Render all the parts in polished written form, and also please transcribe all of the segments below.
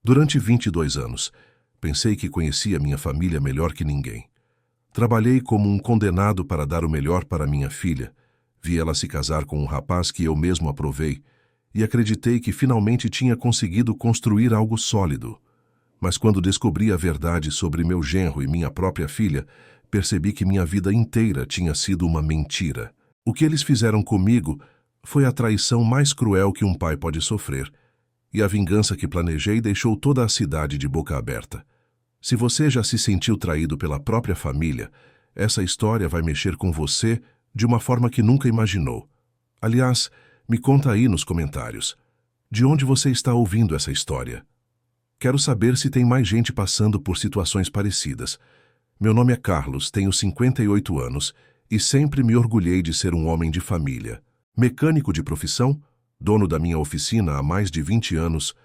Durante 22 anos, pensei que conhecia minha família melhor que ninguém. Trabalhei como um condenado para dar o melhor para minha filha. Vi ela se casar com um rapaz que eu mesmo aprovei e acreditei que finalmente tinha conseguido construir algo sólido. Mas quando descobri a verdade sobre meu genro e minha própria filha, percebi que minha vida inteira tinha sido uma mentira. O que eles fizeram comigo foi a traição mais cruel que um pai pode sofrer, e a vingança que planejei deixou toda a cidade de boca aberta. Se você já se sentiu traído pela própria família, essa história vai mexer com você de uma forma que nunca imaginou. Aliás, me conta aí nos comentários. De onde você está ouvindo essa história? Quero saber se tem mais gente passando por situações parecidas. Meu nome é Carlos, tenho 58 anos e sempre me orgulhei de ser um homem de família. Mecânico de profissão, dono da minha oficina há mais de 20 anos,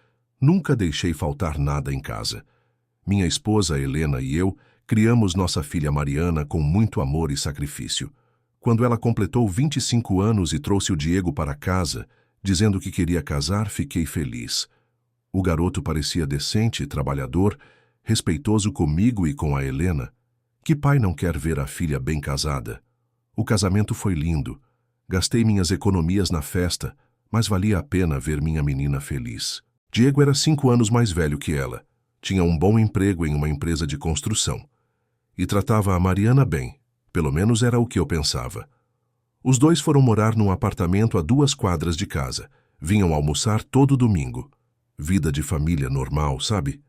nunca deixei faltar nada em casa. Minha esposa Helena e eu criamos nossa filha Mariana com muito amor e sacrifício. Quando ela completou 25 anos e trouxe o Diego para casa, dizendo que queria casar, fiquei feliz. O garoto parecia decente, trabalhador, respeitoso comigo e com a Helena. Que pai não quer ver a filha bem casada? O casamento foi lindo. Gastei minhas economias na festa, mas valia a pena ver minha menina feliz. Diego era 5 anos mais velho que ela. Tinha um bom emprego em uma empresa de construção. E tratava a Mariana bem. Pelo menos era o que eu pensava. Os dois foram morar num apartamento a 2 quadras de casa. Vinham almoçar todo domingo. Vida de família normal, sabe?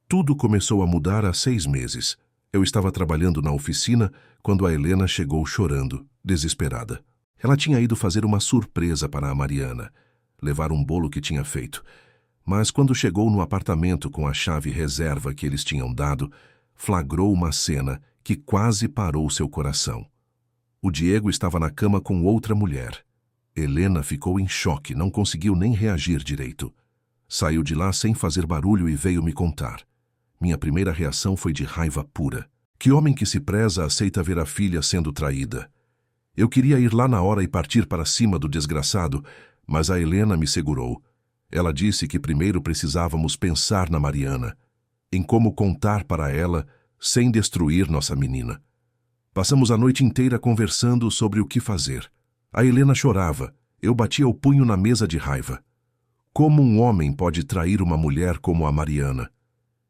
Tudo começou a mudar há 6 meses. Eu estava trabalhando na oficina quando a Helena chegou chorando, desesperada. Ela tinha ido fazer uma surpresa para a Mariana, levar um bolo que tinha feito. Mas quando chegou no apartamento com a chave reserva que eles tinham dado, flagrou uma cena que quase parou seu coração. O Diego estava na cama com outra mulher. Helena ficou em choque, não conseguiu nem reagir direito. Saiu de lá sem fazer barulho e veio me contar. Minha primeira reação foi de raiva pura. Que homem que se preza aceita ver a filha sendo traída? Eu queria ir lá na hora e partir para cima do desgraçado, mas a Helena me segurou. Ela disse que primeiro precisávamos pensar na Mariana, em como contar para ela sem destruir nossa menina. Passamos a noite inteira conversando sobre o que fazer. A Helena chorava, eu batia o punho na mesa de raiva. Como um homem pode trair uma mulher como a Mariana?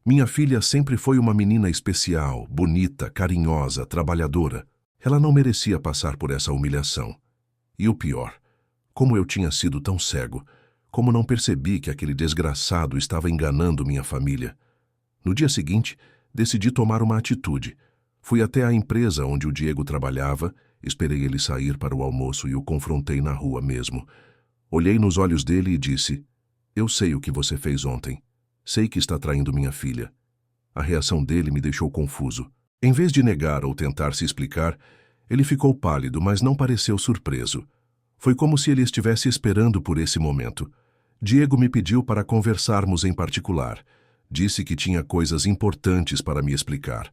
Minha filha sempre foi uma menina especial, bonita, carinhosa, trabalhadora. Ela não merecia passar por essa humilhação. E o pior, como eu tinha sido tão cego, como não percebi que aquele desgraçado estava enganando minha família. No dia seguinte, decidi tomar uma atitude. Fui até a empresa onde o Diego trabalhava, esperei ele sair para o almoço e o confrontei na rua mesmo. Olhei nos olhos dele e disse: "Eu sei o que você fez ontem. Sei que está traindo minha filha." A reação dele me deixou confuso. Em vez de negar ou tentar se explicar, ele ficou pálido, mas não pareceu surpreso. Foi como se ele estivesse esperando por esse momento. Diego me pediu para conversarmos em particular. Disse que tinha coisas importantes para me explicar.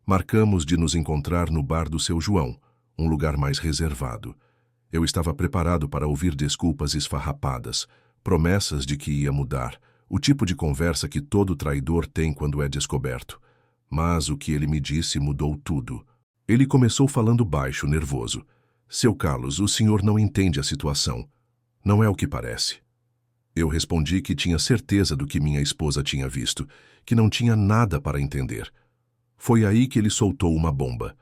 Marcamos de nos encontrar no bar do seu João, um lugar mais reservado. Eu estava preparado para ouvir desculpas esfarrapadas, promessas de que ia mudar, o tipo de conversa que todo traidor tem quando é descoberto. Mas o que ele me disse mudou tudo. Ele começou falando baixo, nervoso. "Seu Carlos, o senhor não entende a situação. Não é o que parece." Eu respondi que tinha certeza do que minha esposa tinha visto, que não tinha nada para entender. Foi aí que ele soltou uma bomba.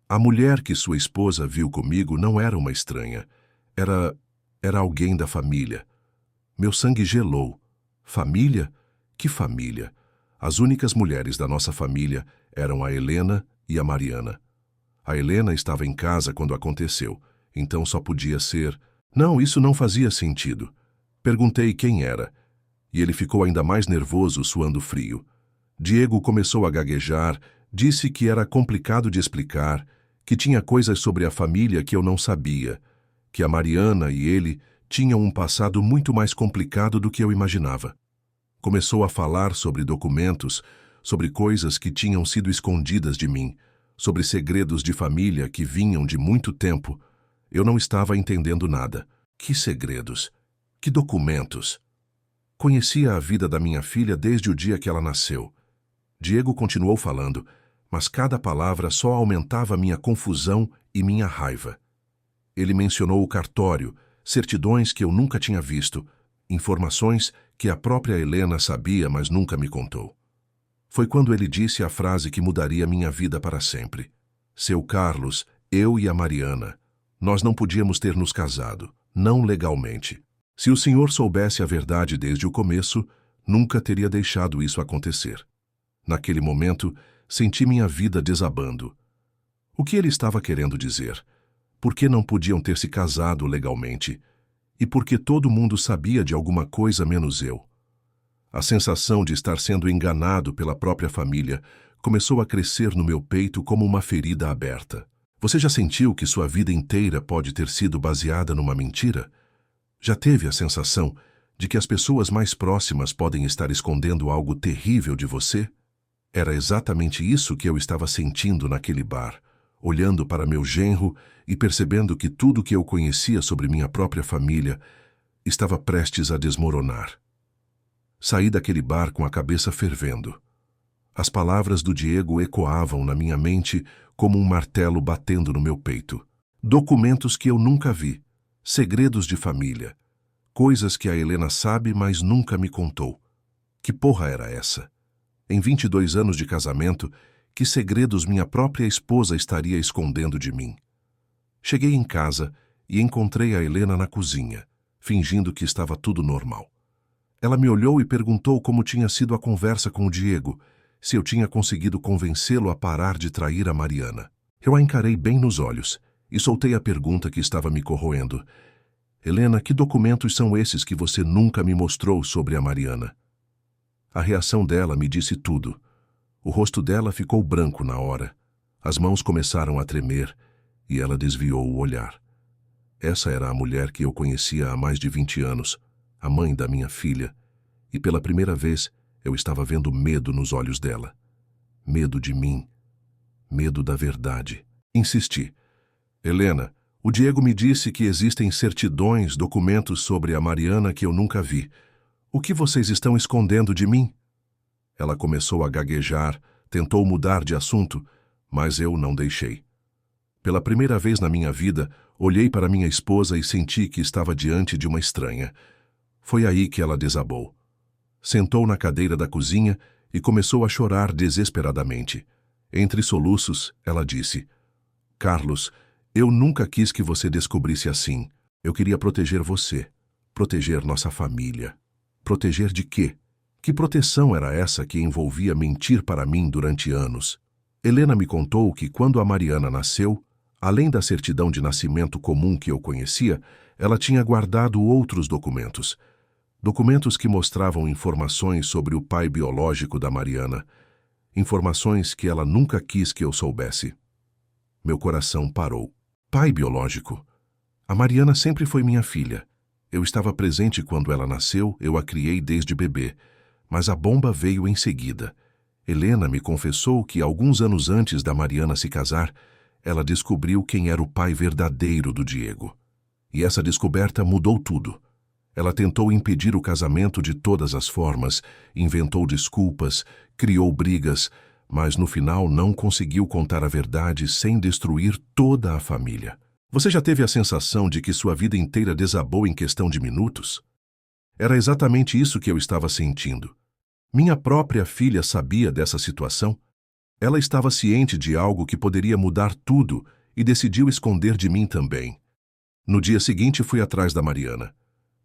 A mulher que sua esposa viu comigo não era uma estranha. Era alguém da família. Meu sangue gelou. Família? Que família? As únicas mulheres da nossa família eram a Helena e a Mariana. A Helena estava em casa quando aconteceu, então só podia ser... Não, isso não fazia sentido. Perguntei quem era, e ele ficou ainda mais nervoso, suando frio. Diego começou a gaguejar, disse que era complicado de explicar, que tinha coisas sobre a família que eu não sabia, que a Mariana e ele tinham um passado muito mais complicado do que eu imaginava. Começou a falar sobre documentos, sobre coisas que tinham sido escondidas de mim, sobre segredos de família que vinham de muito tempo. Eu não estava entendendo nada. Que segredos? Que documentos? Conhecia a vida da minha filha desde o dia que ela nasceu. Diego continuou falando, mas cada palavra só aumentava minha confusão e minha raiva. Ele mencionou o cartório, certidões que eu nunca tinha visto, informações que a própria Helena sabia, mas nunca me contou. Foi quando ele disse a frase que mudaria minha vida para sempre. Seu Carlos, eu e a Mariana, nós não podíamos ter nos casado, não legalmente. Se o senhor soubesse a verdade desde o começo, nunca teria deixado isso acontecer. Naquele momento, senti minha vida desabando. O que ele estava querendo dizer? Por que não podiam ter se casado legalmente? E por que todo mundo sabia de alguma coisa menos eu? A sensação de estar sendo enganado pela própria família começou a crescer no meu peito como uma ferida aberta. Você já sentiu que sua vida inteira pode ter sido baseada numa mentira? Já teve a sensação de que as pessoas mais próximas podem estar escondendo algo terrível de você? Era exatamente isso que eu estava sentindo naquele bar, olhando para meu genro e percebendo que tudo que eu conhecia sobre minha própria família estava prestes a desmoronar. Saí daquele bar com a cabeça fervendo. As palavras do Diego ecoavam na minha mente como um martelo batendo no meu peito. Documentos que eu nunca vi, segredos de família, coisas que a Helena sabe, mas nunca me contou. Que porra era essa? Em 22 anos de casamento, que segredos minha própria esposa estaria escondendo de mim? Cheguei em casa e encontrei a Helena na cozinha, fingindo que estava tudo normal. Ela me olhou e perguntou como tinha sido a conversa com o Diego, se eu tinha conseguido convencê-lo a parar de trair a Mariana. Eu a encarei bem nos olhos e soltei a pergunta que estava me corroendo. Helena, que documentos são esses que você nunca me mostrou sobre a Mariana? A reação dela me disse tudo. O rosto dela ficou branco na hora. As mãos começaram a tremer e ela desviou o olhar. Essa era a mulher que eu conhecia há mais de 20 anos, a mãe da minha filha, e pela primeira vez eu estava vendo medo nos olhos dela. Medo de mim. Medo da verdade. Insisti. Helena, o Diego me disse que existem certidões, documentos sobre a Mariana que eu nunca vi. O que vocês estão escondendo de mim? Ela começou a gaguejar, tentou mudar de assunto, mas eu não deixei. Pela primeira vez na minha vida, olhei para minha esposa e senti que estava diante de uma estranha. Foi aí que ela desabou. Sentou na cadeira da cozinha e começou a chorar desesperadamente. Entre soluços, ela disse: Carlos, eu nunca quis que você descobrisse assim. Eu queria proteger você, proteger nossa família. Proteger de quê? Que proteção era essa que envolvia mentir para mim durante anos? Helena me contou que quando a Mariana nasceu, além da certidão de nascimento comum que eu conhecia, ela tinha guardado outros documentos. Documentos que mostravam informações sobre o pai biológico da Mariana. Informações que ela nunca quis que eu soubesse. Meu coração parou. Pai biológico? A Mariana sempre foi minha filha. Eu estava presente quando ela nasceu, eu a criei desde bebê. Mas a bomba veio em seguida. Helena me confessou que, alguns anos antes da Mariana se casar, ela descobriu quem era o pai verdadeiro do Diego. E essa descoberta mudou tudo. Ela tentou impedir o casamento de todas as formas, inventou desculpas, criou brigas, mas no final não conseguiu contar a verdade sem destruir toda a família. Você já teve a sensação de que sua vida inteira desabou em questão de minutos? Era exatamente isso que eu estava sentindo. Minha própria filha sabia dessa situação. Ela estava ciente de algo que poderia mudar tudo e decidiu esconder de mim também. No dia seguinte fui atrás da Mariana.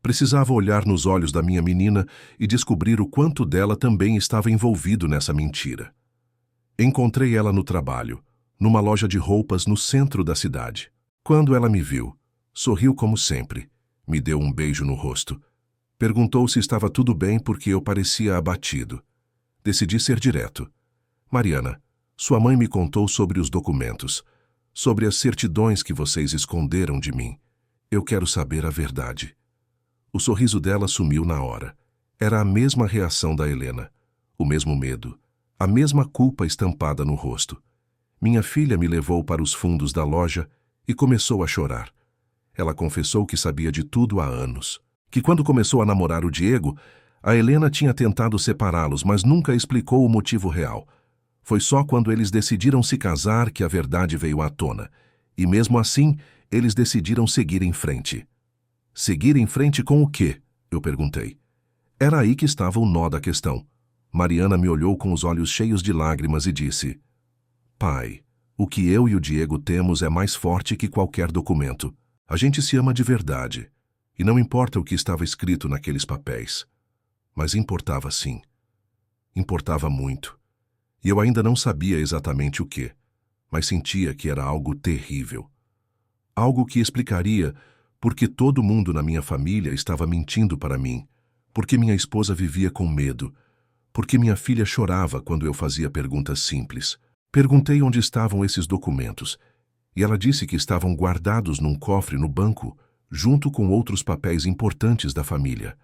Precisava olhar nos olhos da minha menina e descobrir o quanto dela também estava envolvido nessa mentira. Encontrei ela no trabalho, numa loja de roupas no centro da cidade. Quando ela me viu, sorriu como sempre, me deu um beijo no rosto. Perguntou se estava tudo bem porque eu parecia abatido. Decidi ser direto. Mariana, sua mãe me contou sobre os documentos, sobre as certidões que vocês esconderam de mim. Eu quero saber a verdade. O sorriso dela sumiu na hora. Era a mesma reação da Helena, o mesmo medo, a mesma culpa estampada no rosto. Minha filha me levou para os fundos da loja e começou a chorar. Ela confessou que sabia de tudo há anos, que quando começou a namorar o Diego, A Helena tinha tentado separá-los, mas nunca explicou o motivo real. Foi só quando eles decidiram se casar que a verdade veio à tona. E mesmo assim, eles decidiram seguir em frente. Seguir em frente com o quê? Eu perguntei. Era aí que estava o nó da questão. Mariana me olhou com os olhos cheios de lágrimas e disse: Pai, o que eu e o Diego temos é mais forte que qualquer documento. A gente se ama de verdade. E não importa o que estava escrito naqueles papéis. Mas importava sim. Importava muito. E eu ainda não sabia exatamente o que, mas sentia que era algo terrível. Algo que explicaria por que todo mundo na minha família estava mentindo para mim, porque minha esposa vivia com medo, porque minha filha chorava quando eu fazia perguntas simples. Perguntei onde estavam esses documentos, e ela disse que estavam guardados num cofre no banco, junto com outros papéis importantes da família.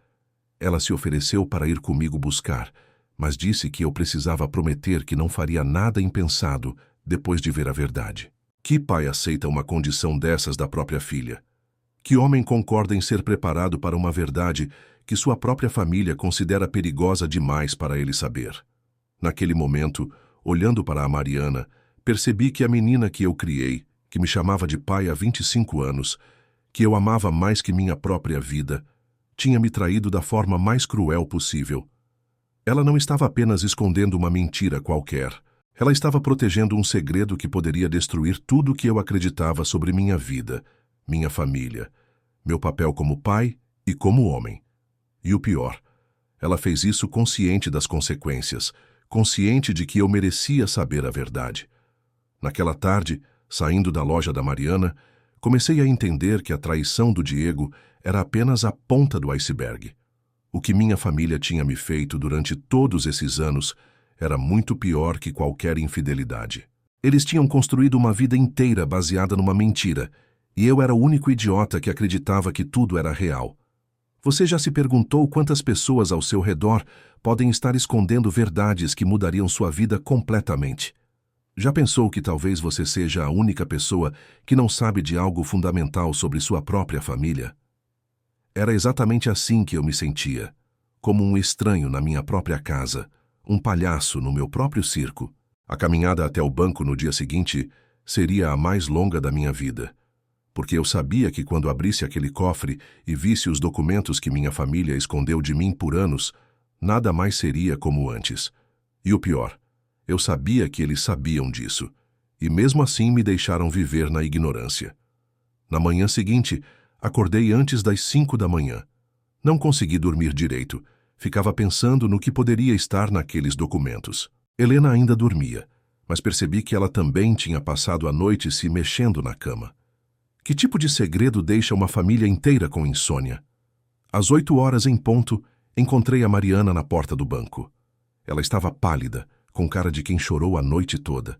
Ela se ofereceu para ir comigo buscar, mas disse que eu precisava prometer que não faria nada impensado depois de ver a verdade. Que pai aceita uma condição dessas da própria filha? Que homem concorda em ser preparado para uma verdade que sua própria família considera perigosa demais para ele saber? Naquele momento, olhando para a Mariana, percebi que a menina que eu criei, que me chamava de pai há 25 anos, que eu amava mais que minha própria vida, tinha me traído da forma mais cruel possível. Ela não estava apenas escondendo uma mentira qualquer. Ela estava protegendo um segredo que poderia destruir tudo o que eu acreditava sobre minha vida, minha família, meu papel como pai e como homem. E o pior, ela fez isso consciente das consequências, consciente de que eu merecia saber a verdade. Naquela tarde, saindo da loja da Mariana, comecei a entender que a traição do Diego era apenas a ponta do iceberg. O que minha família tinha me feito durante todos esses anos era muito pior que qualquer infidelidade. Eles tinham construído uma vida inteira baseada numa mentira, e eu era o único idiota que acreditava que tudo era real. Você já se perguntou quantas pessoas ao seu redor podem estar escondendo verdades que mudariam sua vida completamente? Já pensou que talvez você seja a única pessoa que não sabe de algo fundamental sobre sua própria família? Era exatamente assim que eu me sentia, como um estranho na minha própria casa, um palhaço no meu próprio circo. A caminhada até o banco no dia seguinte seria a mais longa da minha vida, porque eu sabia que quando abrisse aquele cofre e visse os documentos que minha família escondeu de mim por anos, nada mais seria como antes. E o pior, eu sabia que eles sabiam disso, e mesmo assim me deixaram viver na ignorância. Na manhã seguinte, acordei antes das 5 da manhã. Não consegui dormir direito. Ficava pensando no que poderia estar naqueles documentos. Helena ainda dormia, mas percebi que ela também tinha passado a noite se mexendo na cama. Que tipo de segredo deixa uma família inteira com insônia? Às 8 horas em ponto, encontrei a Mariana na porta do banco. Ela estava pálida, com cara de quem chorou a noite toda.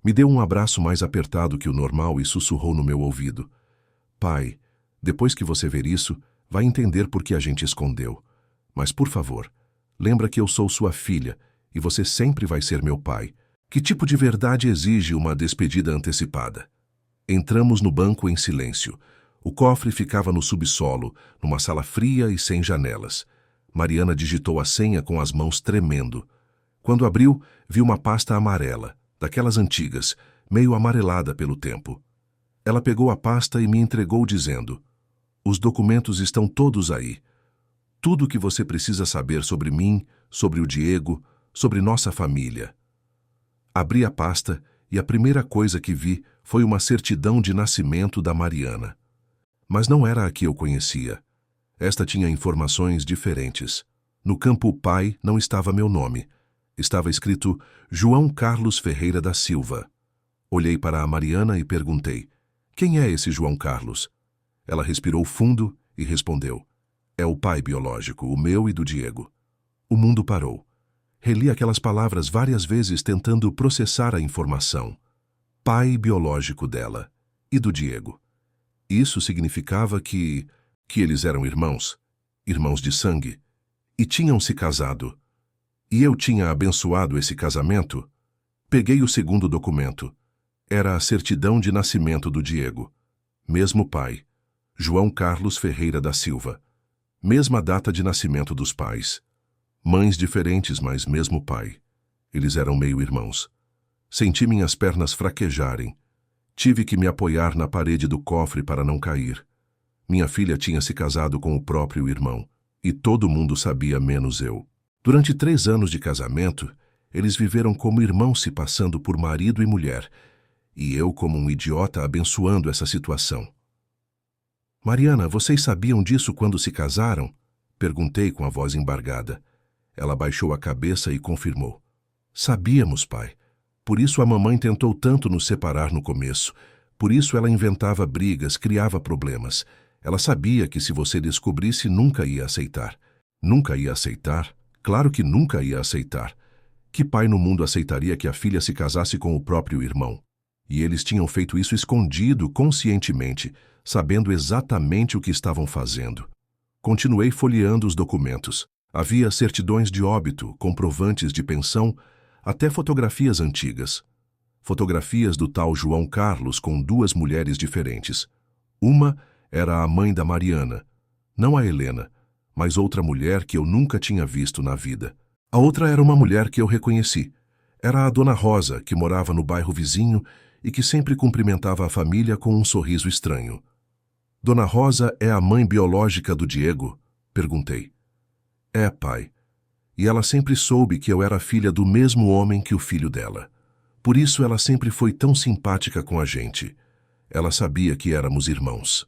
Me deu um abraço mais apertado que o normal e sussurrou no meu ouvido: Pai, depois que você ver isso, vai entender por que a gente escondeu. Mas, por favor, lembra que eu sou sua filha e você sempre vai ser meu pai. Que tipo de verdade exige uma despedida antecipada? Entramos no banco em silêncio. O cofre ficava no subsolo, numa sala fria e sem janelas. Mariana digitou a senha com as mãos tremendo. Quando abriu, vi uma pasta amarela, daquelas antigas, meio amarelada pelo tempo. Ela pegou a pasta e me entregou dizendo: Os documentos estão todos aí. Tudo o que você precisa saber sobre mim, sobre o Diego, sobre nossa família. Abri a pasta e a primeira coisa que vi foi uma certidão de nascimento da Mariana. Mas não era a que eu conhecia. Esta tinha informações diferentes. No campo pai não estava meu nome. Estava escrito João Carlos Ferreira da Silva. Olhei para a Mariana e perguntei: Quem é esse João Carlos? Ela respirou fundo e respondeu: É o pai biológico, o meu e do Diego. O mundo parou. Reli aquelas palavras várias vezes tentando processar a informação. Pai biológico dela e do Diego. Isso significava que eles eram irmãos, irmãos de sangue, e tinham se casado. E eu tinha abençoado esse casamento? Peguei o segundo documento. Era a certidão de nascimento do Diego. Mesmo pai, João Carlos Ferreira da Silva. Mesma data de nascimento dos pais. Mães diferentes, mas mesmo pai. Eles eram meio-irmãos. Senti minhas pernas fraquejarem. Tive que me apoiar na parede do cofre para não cair. Minha filha tinha se casado com o próprio irmão, e todo mundo sabia menos eu. Durante 3 anos de casamento, eles viveram como irmãos se passando por marido e mulher, e eu como um idiota abençoando essa situação. Mariana, vocês sabiam disso quando se casaram? Perguntei com a voz embargada. Ela baixou a cabeça e confirmou. Sabíamos, pai. Por isso a mamãe tentou tanto nos separar no começo. Por isso ela inventava brigas, criava problemas. Ela sabia que se você descobrisse, nunca ia aceitar. Nunca ia aceitar? Claro que nunca ia aceitar. Que pai no mundo aceitaria que a filha se casasse com o próprio irmão? E eles tinham feito isso escondido, conscientemente, sabendo exatamente o que estavam fazendo. Continuei folheando os documentos. Havia certidões de óbito, comprovantes de pensão, até fotografias antigas. Fotografias do tal João Carlos com 2 mulheres diferentes. Uma era a mãe da Mariana, não a Helena, mas outra mulher que eu nunca tinha visto na vida. A outra era uma mulher que eu reconheci. Era a Dona Rosa, que morava no bairro vizinho e que sempre cumprimentava a família com um sorriso estranho. Dona Rosa é a mãe biológica do Diego? Perguntei. É, pai. E ela sempre soube que eu era filha do mesmo homem que o filho dela. Por isso ela sempre foi tão simpática com a gente. Ela sabia que éramos irmãos.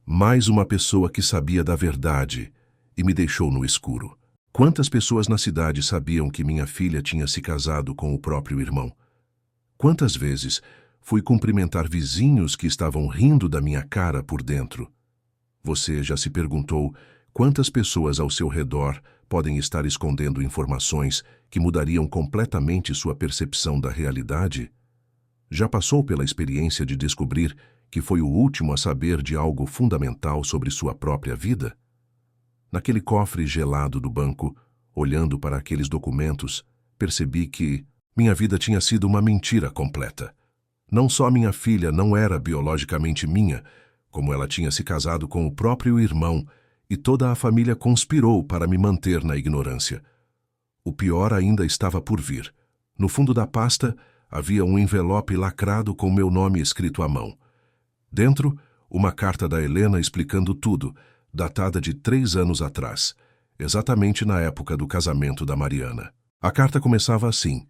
Mais uma pessoa que sabia da verdade e me deixou no escuro. Quantas pessoas na cidade sabiam que minha filha tinha se casado com o próprio irmão? Quantas vezes fui cumprimentar vizinhos que estavam rindo da minha cara por dentro? Você já se perguntou quantas pessoas ao seu redor podem estar escondendo informações que mudariam completamente sua percepção da realidade? Já passou pela experiência de descobrir que foi o último a saber de algo fundamental sobre sua própria vida? Naquele cofre gelado do banco, olhando para aqueles documentos, percebi que minha vida tinha sido uma mentira completa. Não só minha filha não era biologicamente minha, como ela tinha se casado com o próprio irmão e toda a família conspirou para me manter na ignorância. O pior ainda estava por vir. No fundo da pasta havia um envelope lacrado com meu nome escrito à mão. Dentro, uma carta da Helena explicando tudo, datada de 3 anos atrás, exatamente na época do casamento da Mariana. A carta começava assim: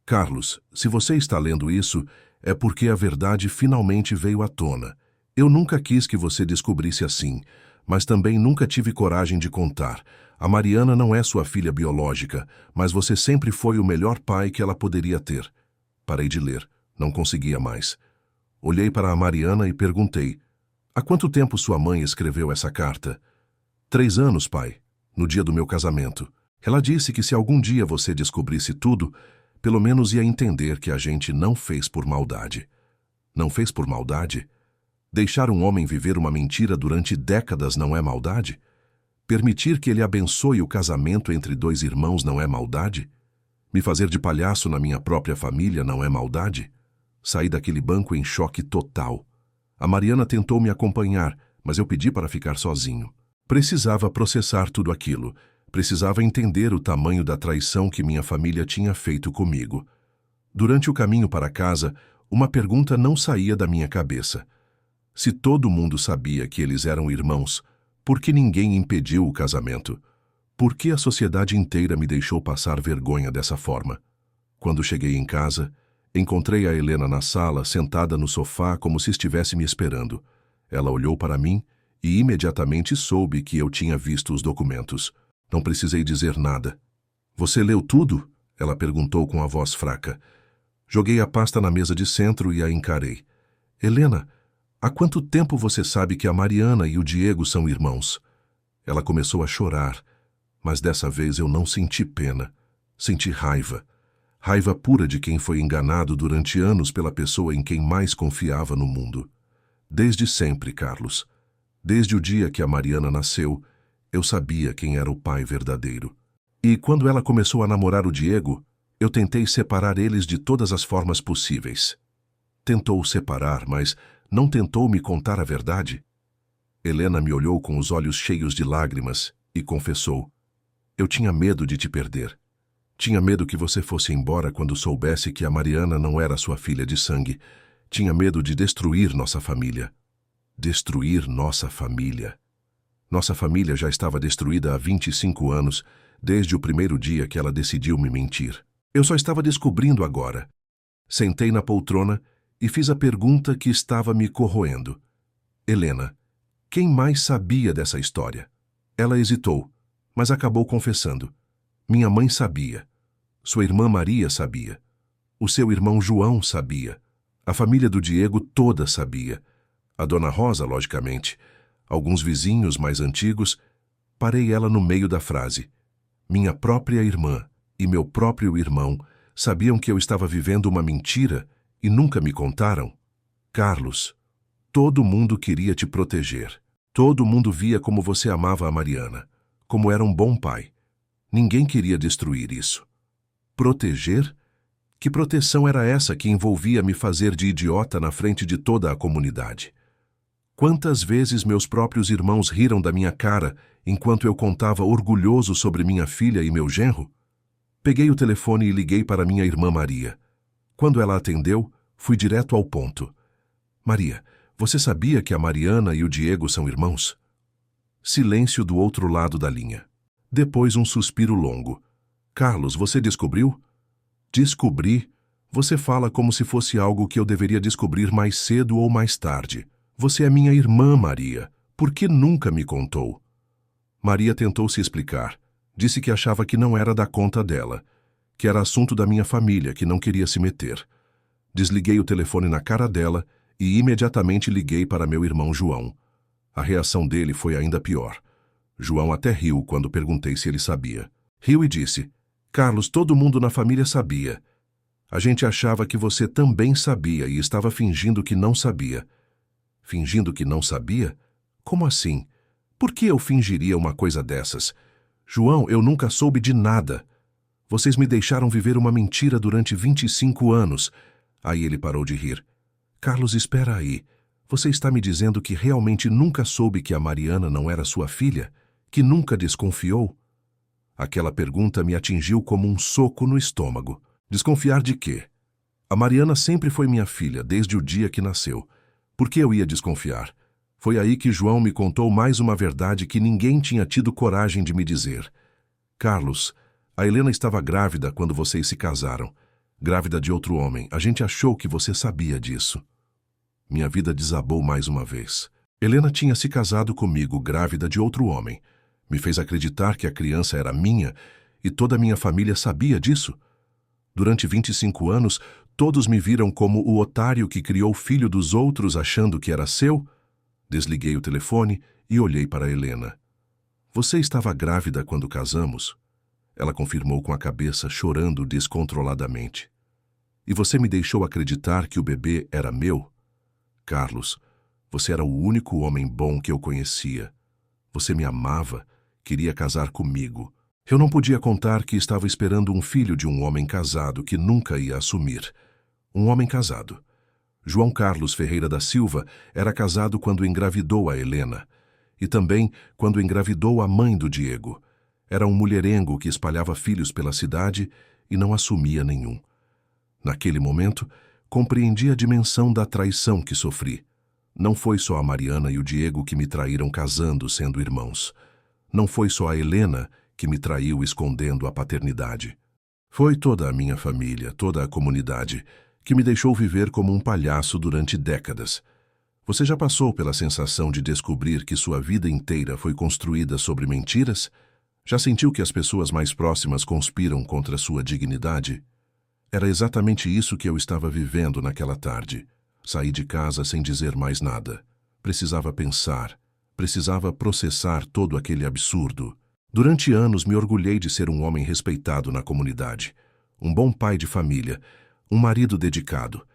Carlos, se você está lendo isso, é porque a verdade finalmente veio à tona. Eu nunca quis que você descobrisse assim, mas também nunca tive coragem de contar. A Mariana não é sua filha biológica, mas você sempre foi o melhor pai que ela poderia ter. Parei de ler, não conseguia mais. Olhei para a Mariana e perguntei: há quanto tempo sua mãe escreveu essa carta? 3 anos, pai, no dia do meu casamento. Ela disse que se algum dia você descobrisse tudo, pelo menos ia entender que a gente não fez por maldade. Não fez por maldade? Deixar um homem viver uma mentira durante décadas não é maldade? Permitir que ele abençoe o casamento entre 2 irmãos não é maldade? Me fazer de palhaço na minha própria família não é maldade? Saí daquele banco em choque total. A Mariana tentou me acompanhar, mas eu pedi para ficar sozinho. Precisava processar tudo aquilo. Precisava entender o tamanho da traição que minha família tinha feito comigo. Durante o caminho para casa, uma pergunta não saía da minha cabeça. Se todo mundo sabia que eles eram irmãos, por que ninguém impediu o casamento? Por que a sociedade inteira me deixou passar vergonha dessa forma? Quando cheguei em casa, encontrei a Helena na sala, sentada no sofá como se estivesse me esperando. Ela olhou para mim e imediatamente soube que eu tinha visto os documentos. Não precisei dizer nada. Você leu tudo? Ela perguntou com a voz fraca. Joguei a pasta na mesa de centro e a encarei. Helena, há quanto tempo você sabe que a Mariana e o Diego são irmãos? Ela começou a chorar, mas dessa vez eu não senti pena. Senti raiva. Raiva pura de quem foi enganado durante anos pela pessoa em quem mais confiava no mundo. Desde sempre, Carlos. Desde o dia que a Mariana nasceu, eu sabia quem era o pai verdadeiro. E quando ela começou a namorar o Diego, eu tentei separar eles de todas as formas possíveis. Tentou separar, mas não tentou me contar a verdade? Helena me olhou com os olhos cheios de lágrimas e confessou: eu tinha medo de te perder. Tinha medo que você fosse embora quando soubesse que a Mariana não era sua filha de sangue. Tinha medo de destruir nossa família. Destruir nossa família. Nossa família já estava destruída há 25 anos, desde o primeiro dia que ela decidiu me mentir. Eu só estava descobrindo agora. Sentei na poltrona e fiz a pergunta que estava me corroendo. Helena, quem mais sabia dessa história? Ela hesitou, mas acabou confessando. Minha mãe sabia. Sua irmã Maria sabia. O seu irmão João sabia. A família do Diego toda sabia. A dona Rosa, logicamente. Alguns vizinhos mais antigos. Parei ela no meio da frase. Minha própria irmã e meu próprio irmão sabiam que eu estava vivendo uma mentira e nunca me contaram? Carlos, todo mundo queria te proteger. Todo mundo via como você amava a Mariana, como era um bom pai. Ninguém queria destruir isso. Proteger? Que proteção era essa que envolvia me fazer de idiota na frente de toda a comunidade? Quantas vezes meus próprios irmãos riram da minha cara enquanto eu contava orgulhoso sobre minha filha e meu genro? Peguei o telefone e liguei para minha irmã Maria. Quando ela atendeu, fui direto ao ponto. Maria, você sabia que a Mariana e o Diego são irmãos? Silêncio do outro lado da linha. Depois um suspiro longo. Carlos, você descobriu? Descobri? Você fala como se fosse algo que eu deveria descobrir mais cedo ou mais tarde. Você é minha irmã, Maria. Por que nunca me contou? Maria tentou se explicar. Disse que achava que não era da conta dela, que era assunto da minha família, que não queria se meter. Desliguei o telefone na cara dela e imediatamente liguei para meu irmão João. A reação dele foi ainda pior. João até riu quando perguntei se ele sabia. Riu e disse: Carlos, todo mundo na família sabia. A gente achava que você também sabia e estava fingindo que não sabia. Fingindo que não sabia? Como assim? Por que eu fingiria uma coisa dessas? João, eu nunca soube de nada. Vocês me deixaram viver uma mentira durante 25 anos. Aí ele parou de rir. Carlos, espera aí. Você está me dizendo que realmente nunca soube que a Mariana não era sua filha? Que nunca desconfiou? Aquela pergunta me atingiu como um soco no estômago. Desconfiar de quê? A Mariana sempre foi minha filha, desde o dia que nasceu. Por que eu ia desconfiar? Foi aí que João me contou mais uma verdade que ninguém tinha tido coragem de me dizer. Carlos, a Helena estava grávida quando vocês se casaram. Grávida de outro homem. A gente achou que você sabia disso. Minha vida desabou mais uma vez. Helena tinha se casado comigo, grávida de outro homem. Me fez acreditar que a criança era minha e toda a minha família sabia disso. Durante 25 anos, todos me viram como o otário que criou o filho dos outros achando que era seu. Desliguei o telefone e olhei para Helena. Você estava grávida quando casamos? Ela confirmou com a cabeça, chorando descontroladamente. E você me deixou acreditar que o bebê era meu? Carlos, você era o único homem bom que eu conhecia. Você me amava, queria casar comigo. Eu não podia contar que estava esperando um filho de um homem casado que nunca ia assumir. Um homem casado. João Carlos Ferreira da Silva era casado quando engravidou a Helena. E também quando engravidou a mãe do Diego. Era um mulherengo que espalhava filhos pela cidade e não assumia nenhum. Naquele momento, compreendi a dimensão da traição que sofri. Não foi só a Mariana e o Diego que me traíram casando sendo irmãos. Não foi só a Helena que me traiu escondendo a paternidade. Foi toda a minha família, toda a comunidade, que me deixou viver como um palhaço durante décadas. Você já passou pela sensação de descobrir que sua vida inteira foi construída sobre mentiras? Já sentiu que as pessoas mais próximas conspiram contra sua dignidade? Era exatamente isso que eu estava vivendo naquela tarde. Saí de casa sem dizer mais nada. Precisava pensar. Precisava processar todo aquele absurdo. Durante anos me orgulhei de ser um homem respeitado na comunidade. Um bom pai de família. Um marido dedicado.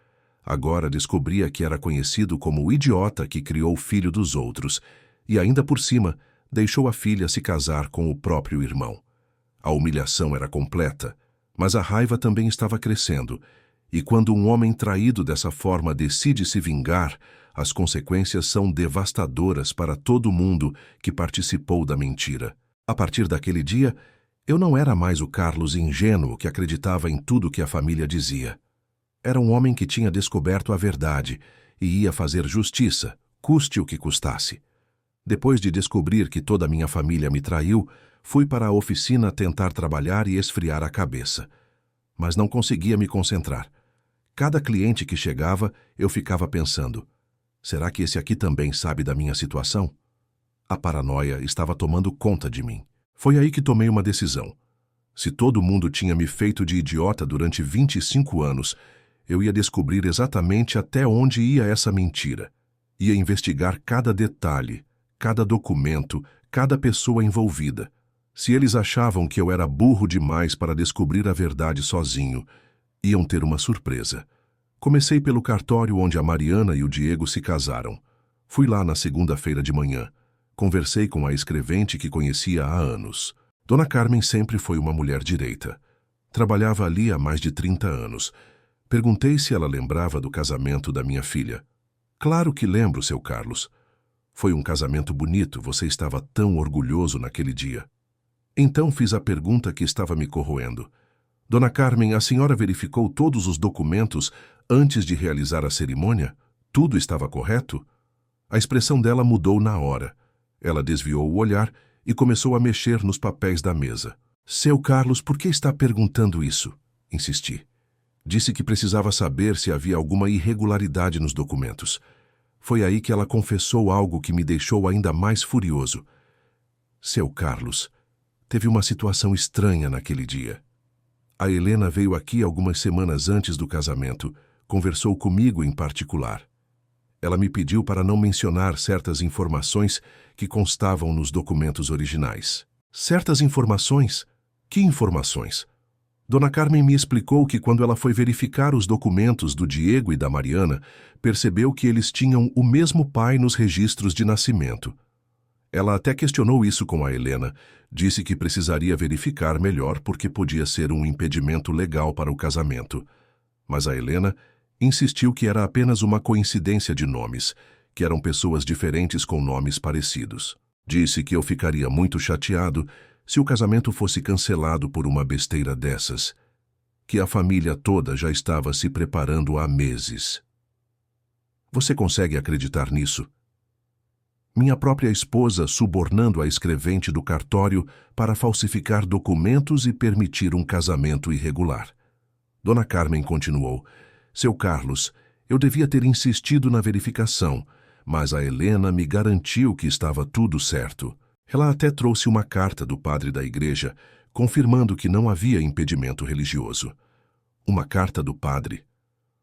Agora descobria que era conhecido como o idiota que criou o filho dos outros. E ainda por cima, deixou a filha se casar com o próprio irmão. A humilhação era completa, mas a raiva também estava crescendo. E quando um homem traído dessa forma decide se vingar, as consequências são devastadoras para todo mundo que participou da mentira. A partir daquele dia, eu não era mais o Carlos ingênuo que acreditava em tudo que a família dizia. Era um homem que tinha descoberto a verdade e ia fazer justiça, custe o que custasse. Depois de descobrir que toda a minha família me traiu, fui para a oficina tentar trabalhar e esfriar a cabeça. Mas não conseguia me concentrar. Cada cliente que chegava, eu ficava pensando: será que esse aqui também sabe da minha situação? A paranoia estava tomando conta de mim. Foi aí que tomei uma decisão. Se todo mundo tinha me feito de idiota durante 25 anos, eu ia descobrir exatamente até onde ia essa mentira. Ia investigar cada detalhe, cada documento, cada pessoa envolvida. Se eles achavam que eu era burro demais para descobrir a verdade sozinho, iam ter uma surpresa. Comecei pelo cartório onde a Mariana e o Diego se casaram. Fui lá na segunda-feira de manhã. Conversei com a escrevente que conhecia há anos. Dona Carmen sempre foi uma mulher direita. Trabalhava ali há mais de 30 anos. Perguntei se ela lembrava do casamento da minha filha. Claro que lembro, seu Carlos. Foi um casamento bonito, você estava tão orgulhoso naquele dia. Então fiz a pergunta que estava me corroendo. Dona Carmen, a senhora verificou todos os documentos antes de realizar a cerimônia? Tudo estava correto? A expressão dela mudou na hora. Ela desviou o olhar e começou a mexer nos papéis da mesa. Seu Carlos, por que está perguntando isso? Insisti. Disse que precisava saber se havia alguma irregularidade nos documentos. Foi aí que ela confessou algo que me deixou ainda mais furioso. Seu Carlos, teve uma situação estranha naquele dia. A Helena veio aqui algumas semanas antes do casamento, conversou comigo em particular. Ela me pediu para não mencionar certas informações que constavam nos documentos originais. Certas informações? Que informações? Dona Carmen me explicou que quando ela foi verificar os documentos do Diego e da Mariana, percebeu que eles tinham o mesmo pai nos registros de nascimento. Ela até questionou isso com a Helena, disse que precisaria verificar melhor porque podia ser um impedimento legal para o casamento. Mas a Helena insistiu que era apenas uma coincidência de nomes, que eram pessoas diferentes com nomes parecidos. Disse que eu ficaria muito chateado se o casamento fosse cancelado por uma besteira dessas, que a família toda já estava se preparando há meses. Você consegue acreditar nisso? Minha própria esposa subornando a escrevente do cartório para falsificar documentos e permitir um casamento irregular. Dona Carmen continuou: Seu Carlos, eu devia ter insistido na verificação, mas a Helena me garantiu que estava tudo certo. Ela até trouxe uma carta do padre da igreja, confirmando que não havia impedimento religioso. Uma carta do padre.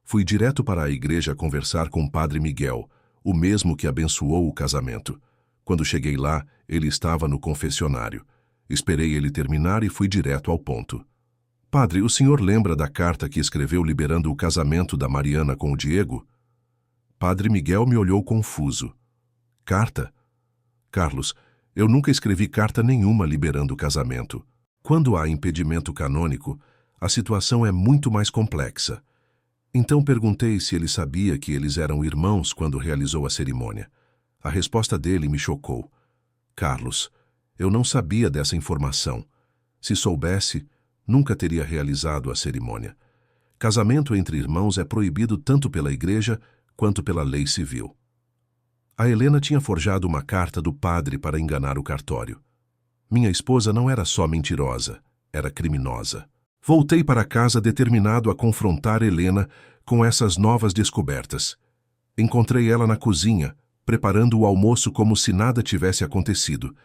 Fui direto para a igreja conversar com o padre Miguel, o mesmo que abençoou o casamento. Quando cheguei lá, ele estava no confessionário. Esperei ele terminar e fui direto ao ponto. Padre, o senhor lembra da carta que escreveu liberando o casamento da Mariana com o Diego? Padre Miguel me olhou confuso. Carta? Carlos, eu nunca escrevi carta nenhuma liberando o casamento. Quando há impedimento canônico, a situação é muito mais complexa. Então perguntei se ele sabia que eles eram irmãos quando realizou a cerimônia. A resposta dele me chocou. Carlos, eu não sabia dessa informação. Se soubesse, nunca teria realizado a cerimônia. Casamento entre irmãos é proibido tanto pela igreja quanto pela lei civil. A Helena tinha forjado uma carta do padre para enganar o cartório. Minha esposa não era só mentirosa, era criminosa. Voltei para casa determinado a confrontar Helena com essas novas descobertas. Encontrei ela na cozinha, preparando o almoço como se nada tivesse acontecido.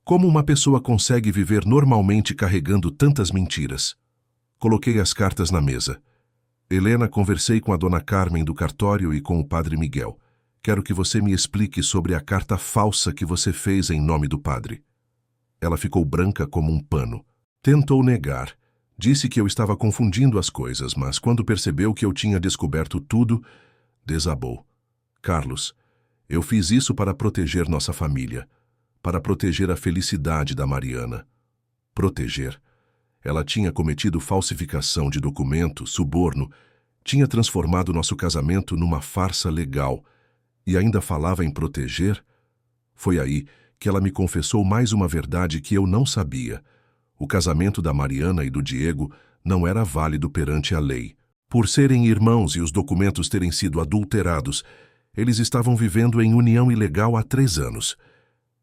Como uma pessoa consegue viver normalmente carregando tantas mentiras? Coloquei as cartas na mesa. Helena, conversei com a dona Carmen do cartório e com o padre Miguel. Quero que você me explique sobre a carta falsa que você fez em nome do padre. Ela ficou branca como um pano. Tentou negar. Disse que eu estava confundindo as coisas, mas quando percebeu que eu tinha descoberto tudo, desabou. Carlos, eu fiz isso para proteger nossa família, para proteger a felicidade da Mariana. Proteger? Ela tinha cometido falsificação de documento, suborno, Tinha transformado nosso casamento numa farsa legal e ainda falava em proteger? Foi aí que ela me confessou mais uma verdade que eu não sabia. O casamento da Mariana e do Diego não era válido perante a lei. Por serem irmãos e os documentos terem sido adulterados, eles estavam vivendo em união ilegal há 3 anos.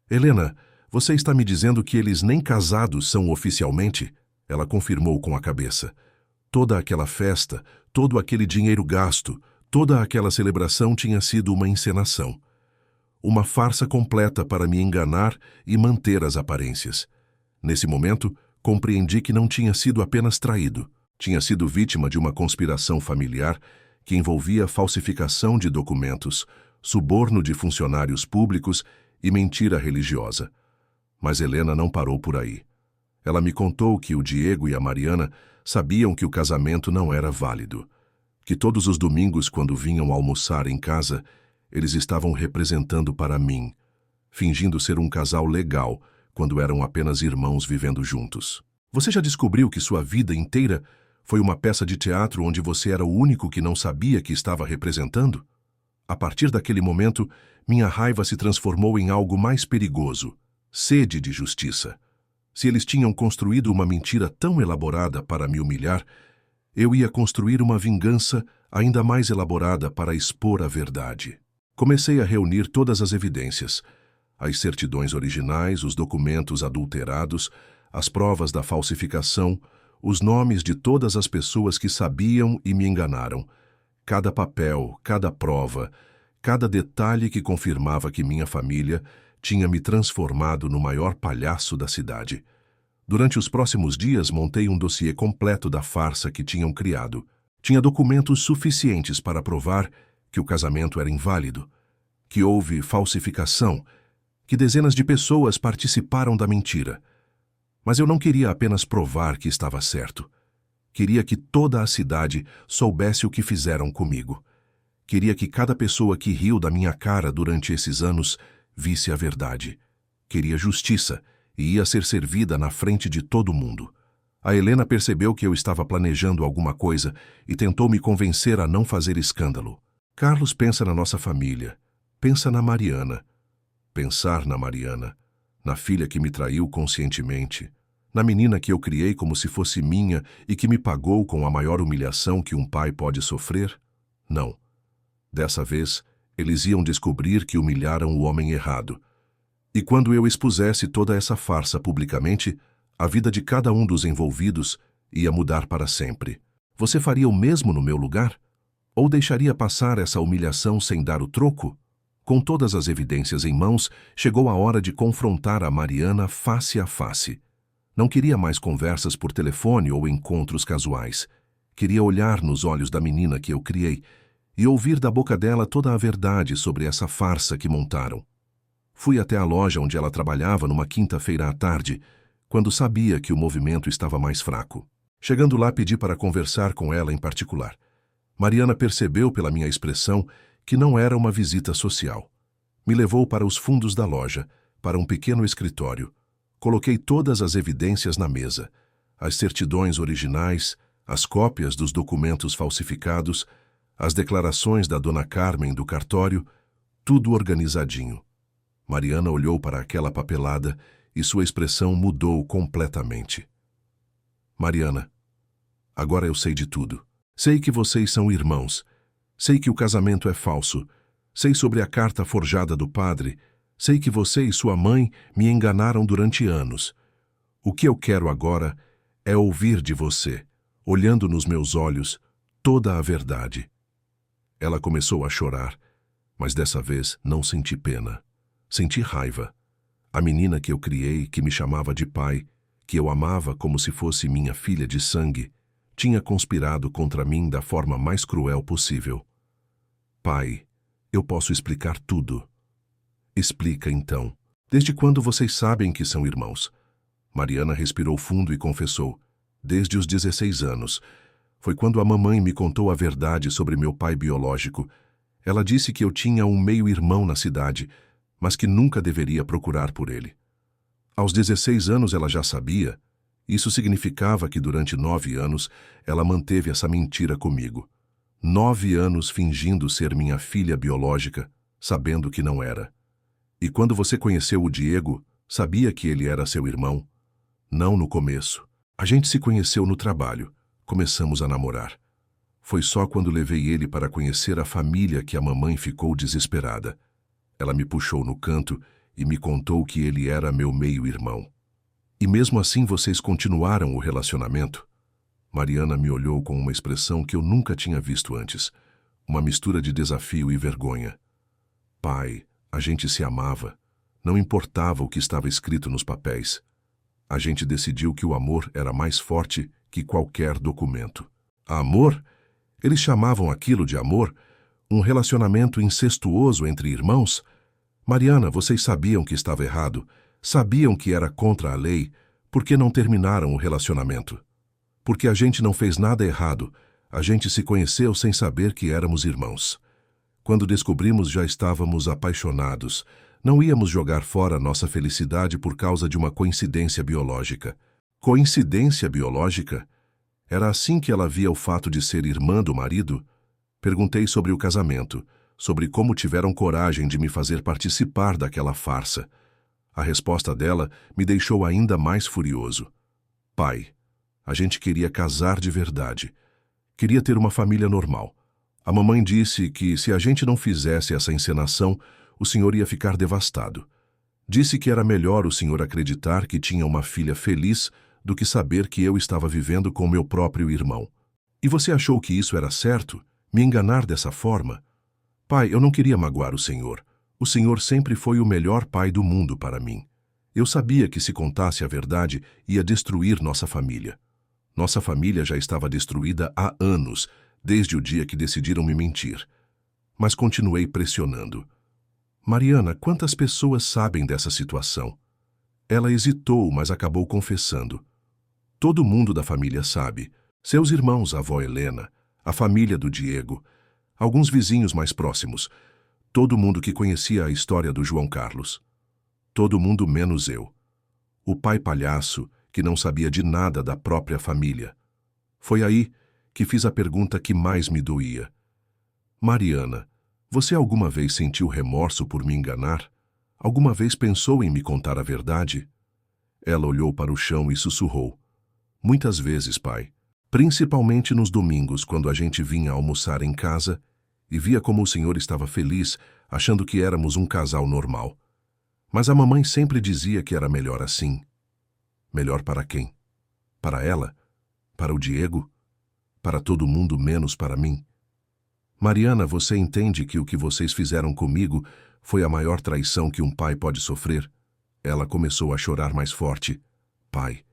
Helena, você está me dizendo que eles nem casados são oficialmente? Ela confirmou com a cabeça. Toda aquela festa, todo aquele dinheiro gasto, toda aquela celebração tinha sido uma encenação. Uma farsa completa para me enganar e manter as aparências. Nesse momento, compreendi que não tinha sido apenas traído. Tinha sido vítima de uma conspiração familiar que envolvia falsificação de documentos, suborno de funcionários públicos e mentira religiosa. Mas Helena não parou por aí. Ela me contou que o Diego e a Mariana sabiam que o casamento não era válido, que todos os domingos, quando vinham almoçar em casa, eles estavam representando para mim, fingindo ser um casal legal, quando eram apenas irmãos vivendo juntos. Você já descobriu que sua vida inteira foi uma peça de teatro onde você era o único que não sabia que estava representando? A partir daquele momento, minha raiva se transformou em algo mais perigoso: sede de justiça. Se eles tinham construído uma mentira tão elaborada para me humilhar, eu ia construir uma vingança ainda mais elaborada para expor a verdade. Comecei a reunir todas as evidências: as certidões originais, os documentos adulterados, as provas da falsificação, os nomes de todas as pessoas que sabiam e me enganaram. Cada papel, cada prova, cada detalhe que confirmava que minha família tinha me transformado no maior palhaço da cidade. Durante os próximos dias, montei um dossiê completo da farsa que tinham criado. Tinha documentos suficientes para provar que o casamento era inválido, que houve falsificação, que dezenas de pessoas participaram da mentira. Mas eu não queria apenas provar que estava certo. Queria que toda a cidade soubesse o que fizeram comigo. Queria que cada pessoa que riu da minha cara durante esses anos visse a verdade. Queria justiça e ia ser servida na frente de todo mundo. A Helena percebeu que eu estava planejando alguma coisa e tentou me convencer a não fazer escândalo. Carlos pensa na nossa família. Pensa na Mariana. Pensar na Mariana, na filha que me traiu conscientemente, na menina que eu criei como se fosse minha e que me pagou com a maior humilhação que um pai pode sofrer? Não. Dessa vez, eles iam descobrir que humilharam o homem errado. E quando eu expusesse toda essa farsa publicamente, a vida de cada um dos envolvidos ia mudar para sempre. Você faria o mesmo no meu lugar? Ou deixaria passar essa humilhação sem dar o troco? Com todas as evidências em mãos, chegou a hora de confrontar a Mariana face a face. Não queria mais conversas por telefone ou encontros casuais. Queria olhar nos olhos da menina que eu criei e ouvir da boca dela toda a verdade sobre essa farsa que montaram. Fui até a loja onde ela trabalhava numa quinta-feira à tarde, quando sabia que o movimento estava mais fraco. Chegando lá, pedi para conversar com ela em particular. Mariana percebeu pela minha expressão que não era uma visita social. Me levou para os fundos da loja, para um pequeno escritório. Coloquei todas as evidências na mesa: as certidões originais, as cópias dos documentos falsificados, as declarações da dona Carmen do cartório, tudo organizadinho. Mariana olhou para aquela papelada e sua expressão mudou completamente. Mariana, agora eu sei de tudo. Sei que vocês são irmãos. Sei que o casamento é falso. Sei sobre a carta forjada do padre. Sei que você e sua mãe me enganaram durante anos. O que eu quero agora é ouvir de você, olhando nos meus olhos, toda a verdade. Ela começou a chorar, mas dessa vez não senti pena. Senti raiva. A menina que eu criei, que me chamava de pai, que eu amava como se fosse minha filha de sangue, tinha conspirado contra mim da forma mais cruel possível. Pai, eu posso explicar tudo. Explica, então. Desde quando vocês sabem que são irmãos? Mariana respirou fundo e confessou. Desde os 16 anos. Foi quando a mamãe me contou a verdade sobre meu pai biológico. Ela disse que eu tinha um meio-irmão na cidade, mas que nunca deveria procurar por ele. Aos 16 anos ela já sabia. Isso significava que durante 9 anos ela manteve essa mentira comigo. 9 anos fingindo ser minha filha biológica, sabendo que não era. E quando você conheceu o Diego, sabia que ele era seu irmão? Não no começo. A gente se conheceu no trabalho. Começamos a namorar. Foi só quando levei ele para conhecer a família que a mamãe ficou desesperada. Ela me puxou no canto e me contou que ele era meu meio-irmão. E mesmo assim vocês continuaram o relacionamento? Mariana me olhou com uma expressão que eu nunca tinha visto antes, uma mistura de desafio e vergonha. Pai, a gente se amava. Não importava o que estava escrito nos papéis. A gente decidiu que o amor era mais forte que qualquer documento. Amor? Eles chamavam aquilo de amor? Um relacionamento incestuoso entre irmãos? Mariana, vocês sabiam que estava errado, sabiam que era contra a lei, por que não terminaram o relacionamento? Porque a gente não fez nada errado, a gente se conheceu sem saber que éramos irmãos. Quando descobrimos, já estávamos apaixonados. Não íamos jogar fora nossa felicidade por causa de uma coincidência biológica. Coincidência biológica? Era assim que ela via o fato de ser irmã do marido? Perguntei sobre o casamento, sobre como tiveram coragem de me fazer participar daquela farsa. A resposta dela me deixou ainda mais furioso. Pai, a gente queria casar de verdade. Queria ter uma família normal. A mamãe disse que se a gente não fizesse essa encenação, o senhor ia ficar devastado. Disse que era melhor o senhor acreditar que tinha uma filha feliz do que saber que eu estava vivendo com meu próprio irmão. E você achou que isso era certo? Me enganar dessa forma? Pai, eu não queria magoar o senhor. O senhor sempre foi o melhor pai do mundo para mim. Eu sabia que se contasse a verdade, ia destruir nossa família. Nossa família já estava destruída há anos, desde o dia que decidiram me mentir. Mas continuei pressionando. Mariana, quantas pessoas sabem dessa situação? Ela hesitou, mas acabou confessando. Todo mundo da família sabe. Seus irmãos, a avó Helena, a família do Diego, alguns vizinhos mais próximos, todo mundo que conhecia a história do João Carlos. Todo mundo menos eu. O pai palhaço, que não sabia de nada da própria família. Foi aí que fiz a pergunta que mais me doía. Mariana, você alguma vez sentiu remorso por me enganar? Alguma vez pensou em me contar a verdade? Ela olhou para o chão e sussurrou. Muitas vezes, pai. Principalmente nos domingos, quando a gente vinha almoçar em casa e via como o senhor estava feliz, achando que éramos um casal normal. Mas a mamãe sempre dizia que era melhor assim. Melhor para quem? Para ela? Para o Diego? Para todo mundo menos para mim? Mariana, você entende que o que vocês fizeram comigo foi a maior traição que um pai pode sofrer? Ela começou a chorar mais forte. Pai,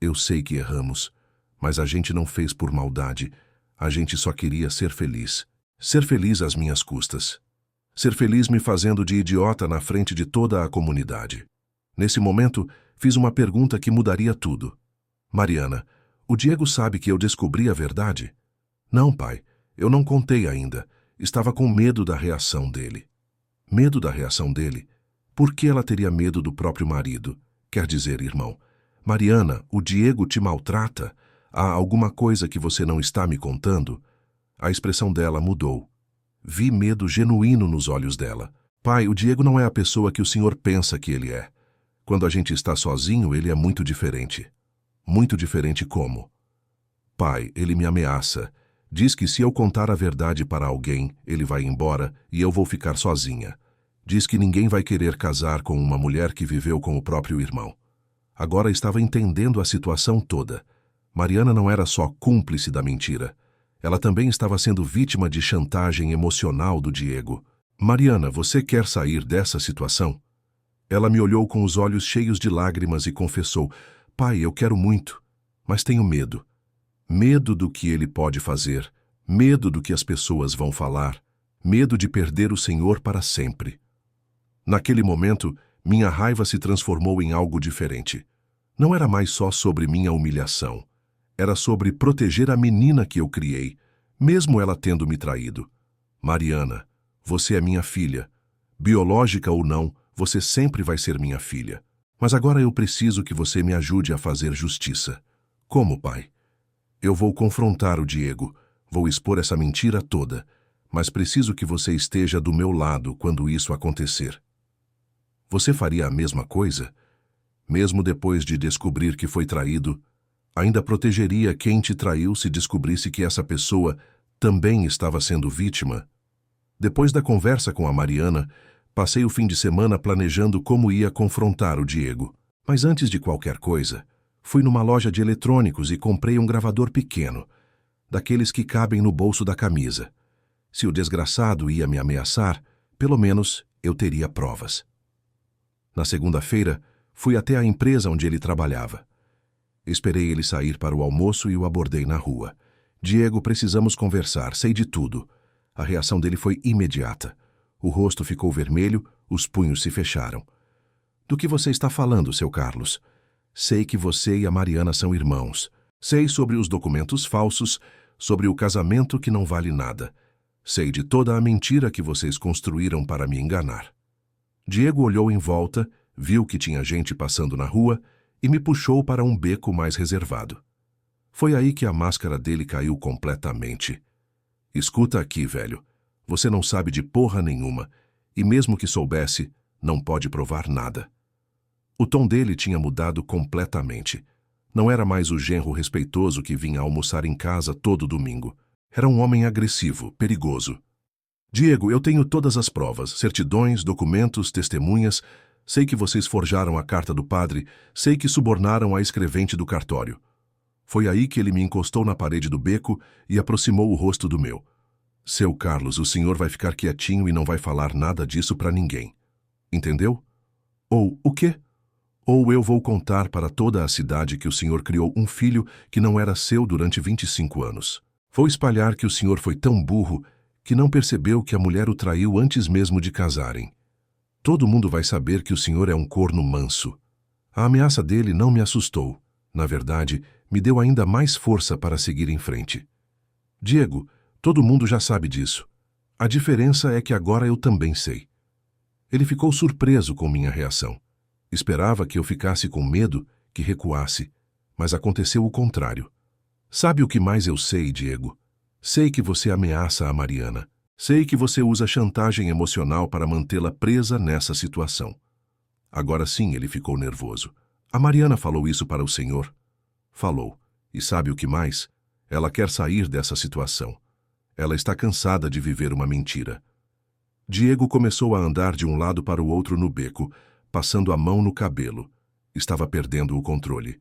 eu sei que erramos, mas a gente não fez por maldade. A gente só queria ser feliz. Ser feliz às minhas custas. Ser feliz me fazendo de idiota na frente de toda a comunidade. Nesse momento, fiz uma pergunta que mudaria tudo. Mariana, o Diego sabe que eu descobri a verdade? Não, pai, eu não contei ainda. Estava com medo da reação dele. Medo da reação dele? Por que ela teria medo do próprio marido? Quer dizer, irmão, Mariana, o Diego te maltrata? Há alguma coisa que você não está me contando? A expressão dela mudou. Vi medo genuíno nos olhos dela. Pai, o Diego não é a pessoa que o senhor pensa que ele é. Quando a gente está sozinho, ele é muito diferente. Muito diferente como? Pai, ele me ameaça. Diz que se eu contar a verdade para alguém, ele vai embora e eu vou ficar sozinha. Diz que ninguém vai querer casar com uma mulher que viveu com o próprio irmão. Agora estava entendendo a situação toda. Mariana não era só cúmplice da mentira. Ela também estava sendo vítima de chantagem emocional do Diego. Mariana, você quer sair dessa situação? Ela me olhou com os olhos cheios de lágrimas e confessou, pai, eu quero muito, mas tenho medo. Medo do que ele pode fazer, medo do que as pessoas vão falar, medo de perder o Senhor para sempre. Naquele momento, minha raiva se transformou em algo diferente. Não era mais só sobre minha humilhação. Era sobre proteger a menina que eu criei, mesmo ela tendo me traído. Mariana, você é minha filha. Biológica ou não, você sempre vai ser minha filha. Mas agora eu preciso que você me ajude a fazer justiça. Como, pai? Eu vou confrontar o Diego. Vou expor essa mentira toda, mas preciso que você esteja do meu lado quando isso acontecer. Você faria a mesma coisa? Mesmo depois de descobrir que foi traído, ainda protegeria quem te traiu se descobrisse que essa pessoa também estava sendo vítima? Depois da conversa com a Mariana, passei o fim de semana planejando como ia confrontar o Diego. Mas antes de qualquer coisa, fui numa loja de eletrônicos e comprei um gravador pequeno, daqueles que cabem no bolso da camisa. Se o desgraçado ia me ameaçar, pelo menos eu teria provas. Na segunda-feira, fui até a empresa onde ele trabalhava. Esperei ele sair para o almoço e o abordei na rua. Diego, precisamos conversar, sei de tudo. A reação dele foi imediata. O rosto ficou vermelho, os punhos se fecharam. Do que você está falando, seu Carlos? Sei que você e a Mariana são irmãos. Sei sobre os documentos falsos, sobre o casamento que não vale nada. Sei de toda a mentira que vocês construíram para me enganar. Diego olhou em volta, viu que tinha gente passando na rua e me puxou para um beco mais reservado. Foi aí que a máscara dele caiu completamente. Escuta aqui, velho. Você não sabe de porra nenhuma, e mesmo que soubesse, não pode provar nada. O tom dele tinha mudado completamente. Não era mais o genro respeitoso que vinha almoçar em casa todo domingo. Era um homem agressivo, perigoso. Diego, eu tenho todas as provas, certidões, documentos, testemunhas. Sei que vocês forjaram a carta do padre, sei que subornaram a escrevente do cartório. Foi aí que ele me encostou na parede do beco e aproximou o rosto do meu. Seu Carlos, o senhor vai ficar quietinho e não vai falar nada disso para ninguém. Entendeu? Ou o quê? Ou eu vou contar para toda a cidade que o senhor criou um filho que não era seu durante 25 anos. Vou espalhar que o senhor foi tão burro que não percebeu que a mulher o traiu antes mesmo de casarem. Todo mundo vai saber que o senhor é um corno manso. A ameaça dele não me assustou. Na verdade, me deu ainda mais força para seguir em frente. Diego, todo mundo já sabe disso. A diferença é que agora eu também sei. Ele ficou surpreso com minha reação. Esperava que eu ficasse com medo, que recuasse, mas aconteceu o contrário. Sabe o que mais eu sei, Diego? Sei que você ameaça a Mariana. Sei que você usa chantagem emocional para mantê-la presa nessa situação. Agora sim ele ficou nervoso. A Mariana falou isso para o senhor? Falou. E sabe o que mais? Ela quer sair dessa situação. Ela está cansada de viver uma mentira. Diego começou a andar de um lado para o outro no beco, passando a mão no cabelo. Estava perdendo o controle.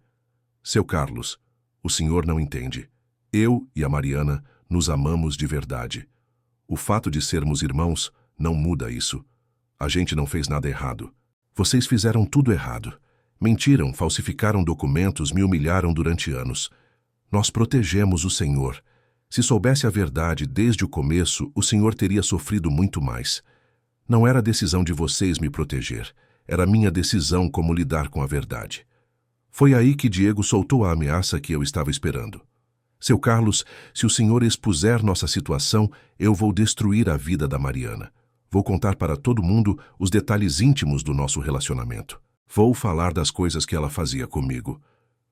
Seu Carlos, o senhor não entende. Eu e a Mariana nos amamos de verdade. O fato de sermos irmãos não muda isso. A gente não fez nada errado. Vocês fizeram tudo errado. Mentiram, falsificaram documentos, me humilharam durante anos. Nós protegemos o senhor. Se soubesse a verdade desde o começo, o senhor teria sofrido muito mais. Não era decisão de vocês me proteger. Era minha decisão como lidar com a verdade. Foi aí que Diego soltou a ameaça que eu estava esperando. Seu Carlos, se o senhor expuser nossa situação, eu vou destruir a vida da Mariana. Vou contar para todo mundo os detalhes íntimos do nosso relacionamento. Vou falar das coisas que ela fazia comigo.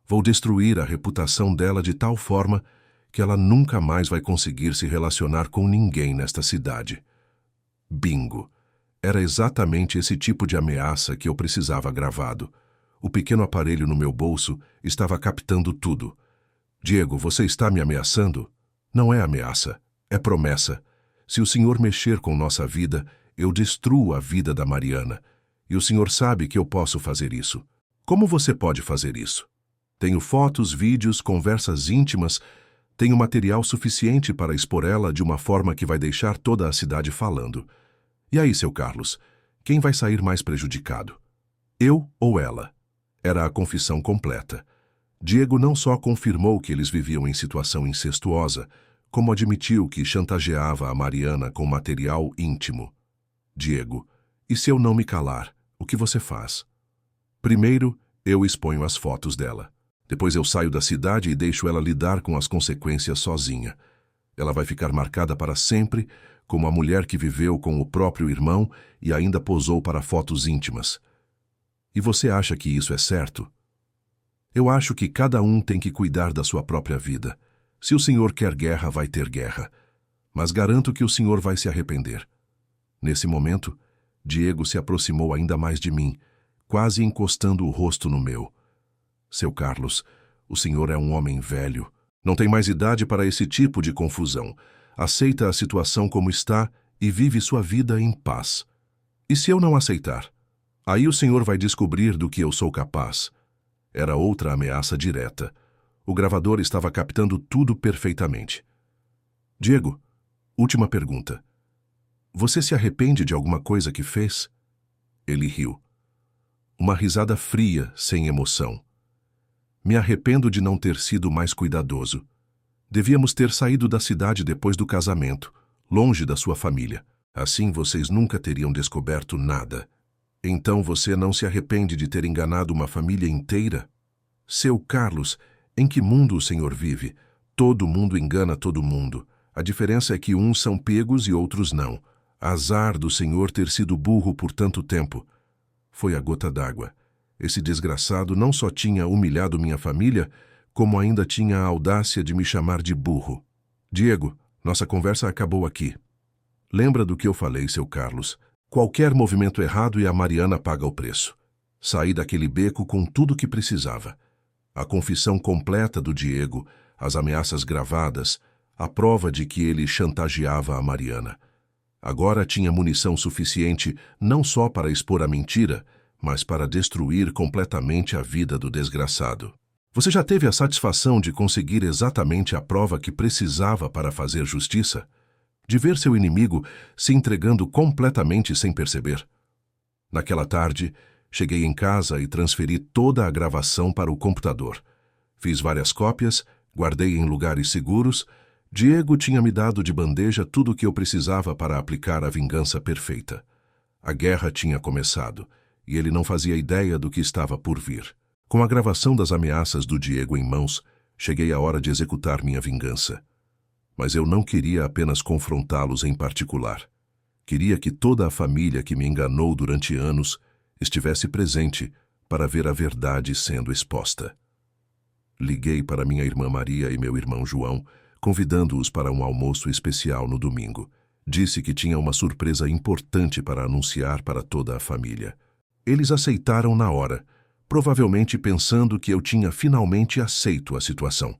Vou destruir a reputação dela de tal forma que ela nunca mais vai conseguir se relacionar com ninguém nesta cidade. Bingo! Era exatamente esse tipo de ameaça que eu precisava gravado. O pequeno aparelho no meu bolso estava captando tudo. Diego, você está me ameaçando? Não é ameaça, é promessa. Se o senhor mexer com nossa vida, eu destruo a vida da Mariana. E o senhor sabe que eu posso fazer isso. Como você pode fazer isso? Tenho fotos, vídeos, conversas íntimas. Tenho material suficiente para expor ela de uma forma que vai deixar toda a cidade falando. E aí, seu Carlos, quem vai sair mais prejudicado? Eu ou ela? Era a confissão completa. Diego não só confirmou que eles viviam em situação incestuosa, como admitiu que chantageava a Mariana com material íntimo. Diego, e se eu não me calar, o que você faz? Primeiro, eu exponho as fotos dela. Depois eu saio da cidade e deixo ela lidar com as consequências sozinha. Ela vai ficar marcada para sempre como a mulher que viveu com o próprio irmão e ainda posou para fotos íntimas. E você acha que isso é certo? Eu acho que cada um tem que cuidar da sua própria vida. Se o senhor quer guerra, vai ter guerra. Mas garanto que o senhor vai se arrepender. Nesse momento, Diego se aproximou ainda mais de mim, quase encostando o rosto no meu. Seu Carlos, o senhor é um homem velho. Não tem mais idade para esse tipo de confusão. Aceita a situação como está e vive sua vida em paz. E se eu não aceitar? Aí o senhor vai descobrir do que eu sou capaz. Era outra ameaça direta. O gravador estava captando tudo perfeitamente. Diego, última pergunta. Você se arrepende de alguma coisa que fez? Ele riu. Uma risada fria, sem emoção. Me arrependo de não ter sido mais cuidadoso. Devíamos ter saído da cidade depois do casamento, longe da sua família. Assim vocês nunca teriam descoberto nada. Então você não se arrepende de ter enganado uma família inteira? Seu Carlos, em que mundo o senhor vive? Todo mundo engana todo mundo. A diferença é que uns são pegos e outros não. Azar do senhor ter sido burro por tanto tempo. Foi a gota d'água. Esse desgraçado não só tinha humilhado minha família, como ainda tinha a audácia de me chamar de burro. Diego, nossa conversa acabou aqui. Lembra do que eu falei, seu Carlos? Qualquer movimento errado e a Mariana paga o preço. Saí daquele beco com tudo o que precisava. A confissão completa do Diego, as ameaças gravadas, a prova de que ele chantageava a Mariana. Agora tinha munição suficiente não só para expor a mentira, mas para destruir completamente a vida do desgraçado. Você já teve a satisfação de conseguir exatamente a prova que precisava para fazer justiça? De ver seu inimigo se entregando completamente sem perceber? Naquela tarde, cheguei em casa e transferi toda a gravação para o computador. Fiz várias cópias, guardei em lugares seguros. Diego tinha me dado de bandeja tudo o que eu precisava para aplicar a vingança perfeita. A guerra tinha começado, e ele não fazia ideia do que estava por vir. Com a gravação das ameaças do Diego em mãos, cheguei à hora de executar minha vingança. Mas eu não queria apenas confrontá-los em particular. Queria que toda a família que me enganou durante anos estivesse presente para ver a verdade sendo exposta. Liguei para minha irmã Maria e meu irmão João, convidando-os para um almoço especial no domingo. Disse que tinha uma surpresa importante para anunciar para toda a família. Eles aceitaram na hora, provavelmente pensando que eu tinha finalmente aceito a situação.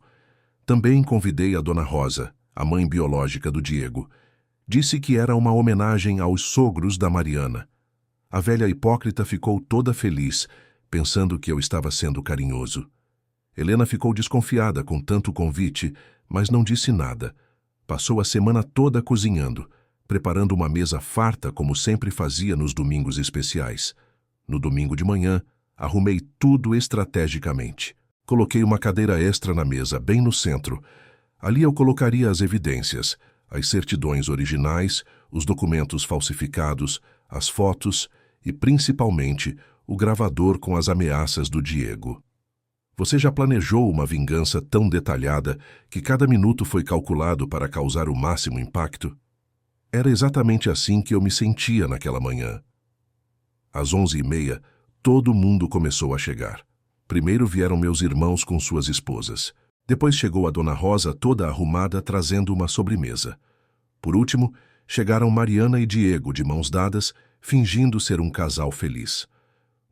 Também convidei a Dona Rosa, a mãe biológica do Diego. Disse que era uma homenagem aos sogros da Mariana. A velha hipócrita ficou toda feliz, pensando que eu estava sendo carinhoso. Helena ficou desconfiada com tanto convite, mas não disse nada. Passou a semana toda cozinhando, preparando uma mesa farta como sempre fazia nos domingos especiais. No domingo de manhã, arrumei tudo estrategicamente. Coloquei uma cadeira extra na mesa, bem no centro. Ali eu colocaria as evidências, as certidões originais, os documentos falsificados, as fotos e, principalmente, o gravador com as ameaças do Diego. Você já planejou uma vingança tão detalhada que cada minuto foi calculado para causar o máximo impacto? Era exatamente assim que eu me sentia naquela manhã. Às 11h30, todo mundo começou a chegar. Primeiro vieram meus irmãos com suas esposas. Depois chegou a Dona Rosa toda arrumada trazendo uma sobremesa. Por último, chegaram Mariana e Diego de mãos dadas, fingindo ser um casal feliz.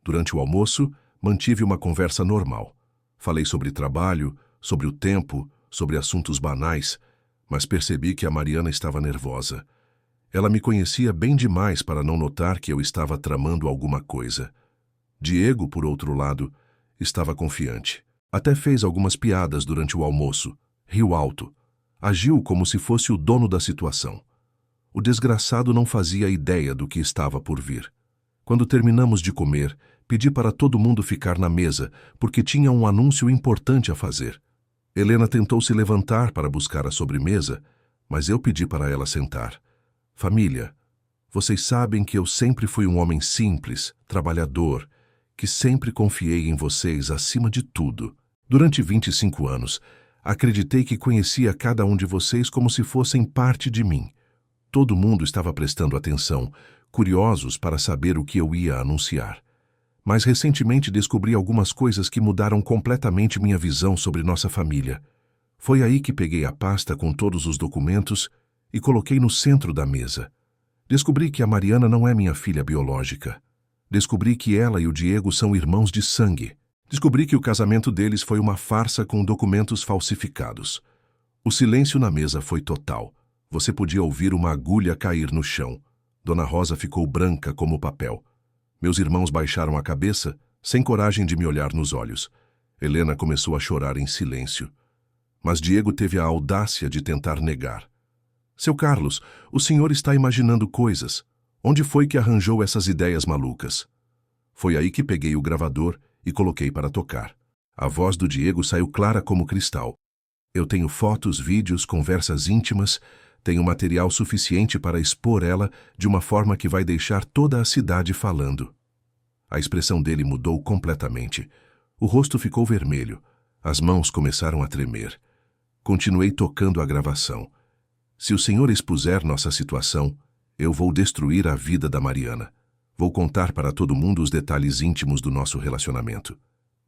Durante o almoço, mantive uma conversa normal. Falei sobre trabalho, sobre o tempo, sobre assuntos banais, mas percebi que a Mariana estava nervosa. Ela me conhecia bem demais para não notar que eu estava tramando alguma coisa. Diego, por outro lado, estava confiante. Até fez algumas piadas durante o almoço, riu alto. Agiu como se fosse o dono da situação. O desgraçado não fazia ideia do que estava por vir. Quando terminamos de comer, pedi para todo mundo ficar na mesa, porque tinha um anúncio importante a fazer. Helena tentou se levantar para buscar a sobremesa, mas eu pedi para ela sentar. Família, vocês sabem que eu sempre fui um homem simples, trabalhador, que sempre confiei em vocês acima de tudo. Durante 25 anos, acreditei que conhecia cada um de vocês como se fossem parte de mim. Todo mundo estava prestando atenção, curiosos para saber o que eu ia anunciar. Mas recentemente descobri algumas coisas que mudaram completamente minha visão sobre nossa família. Foi aí que peguei a pasta com todos os documentos e coloquei no centro da mesa. Descobri que a Mariana não é minha filha biológica. Descobri que ela e o Diego são irmãos de sangue. Descobri que o casamento deles foi uma farsa com documentos falsificados. O silêncio na mesa foi total. Você podia ouvir uma agulha cair no chão. Dona Rosa ficou branca como papel. Meus irmãos baixaram a cabeça, sem coragem de me olhar nos olhos. Helena começou a chorar em silêncio. Mas Diego teve a audácia de tentar negar. Seu Carlos, o senhor está imaginando coisas. Onde foi que arranjou essas ideias malucas? Foi aí que peguei o gravador e coloquei para tocar. A voz do Diego saiu clara como cristal. Eu tenho fotos, vídeos, conversas íntimas, tenho material suficiente para expor ela de uma forma que vai deixar toda a cidade falando. A expressão dele mudou completamente. O rosto ficou vermelho. As mãos começaram a tremer. Continuei tocando a gravação. Se o senhor expuser nossa situação, eu vou destruir a vida da Mariana. Vou contar para todo mundo os detalhes íntimos do nosso relacionamento.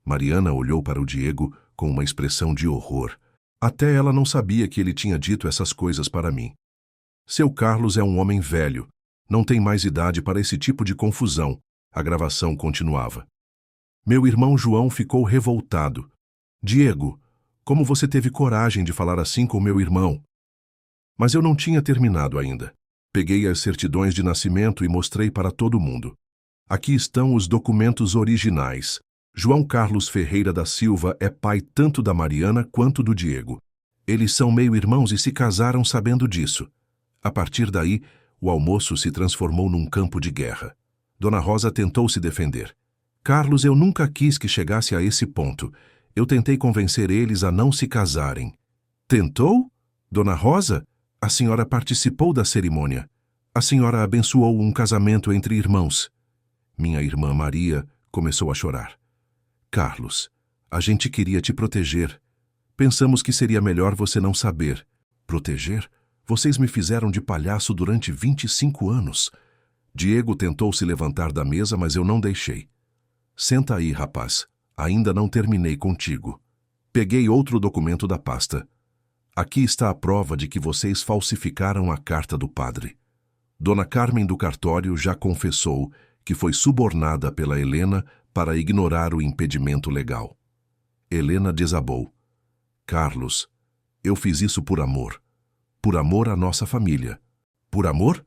Mariana olhou para o Diego com uma expressão de horror. Até ela não sabia que ele tinha dito essas coisas para mim. Seu Carlos é um homem velho. Não tem mais idade para esse tipo de confusão. A gravação continuava. Meu irmão João ficou revoltado. Diego, como você teve coragem de falar assim com meu irmão? Mas eu não tinha terminado ainda. Peguei as certidões de nascimento e mostrei para todo mundo. Aqui estão os documentos originais. João Carlos Ferreira da Silva é pai tanto da Mariana quanto do Diego. Eles são meio-irmãos e se casaram sabendo disso. A partir daí, o almoço se transformou num campo de guerra. Dona Rosa tentou se defender. Carlos, eu nunca quis que chegasse a esse ponto. Eu tentei convencer eles a não se casarem. Tentou? Dona Rosa? A senhora participou da cerimônia. A senhora abençoou um casamento entre irmãos. Minha irmã Maria começou a chorar. Carlos, a gente queria te proteger. Pensamos que seria melhor você não saber. Proteger? Vocês me fizeram de palhaço durante 25 anos. Diego tentou se levantar da mesa, mas eu não deixei. Senta aí, rapaz. Ainda não terminei contigo. Peguei outro documento da pasta. Aqui está a prova de que vocês falsificaram a carta do padre. Dona Carmen do cartório já confessou que foi subornada pela Helena para ignorar o impedimento legal. Helena desabou. Carlos, eu fiz isso por amor. Por amor à nossa família. Por amor?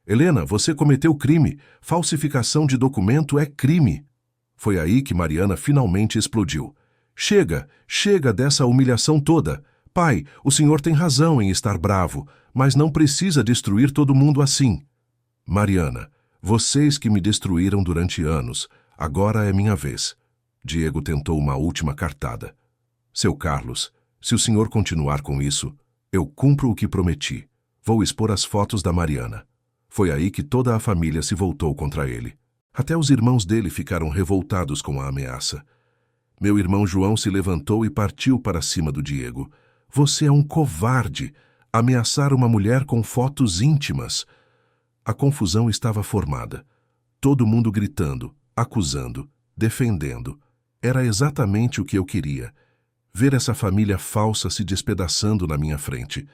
Helena, você cometeu crime. Falsificação de documento é crime. Foi aí que Mariana finalmente explodiu. Chega, chega dessa humilhação toda. Pai, o senhor tem razão em estar bravo, mas não precisa destruir todo mundo assim. Mariana, vocês que me destruíram durante anos, agora é minha vez. Diego tentou uma última cartada. Seu Carlos, se o senhor continuar com isso, eu cumpro o que prometi. Vou expor as fotos da Mariana. Foi aí que toda a família se voltou contra ele. Até os irmãos dele ficaram revoltados com a ameaça. Meu irmão João se levantou e partiu para cima do Diego. Você é um covarde. Ameaçar uma mulher com fotos íntimas. A confusão estava formada. Todo mundo gritando, acusando, defendendo. Era exatamente o que eu queria. Ver essa família falsa se despedaçando na minha frente.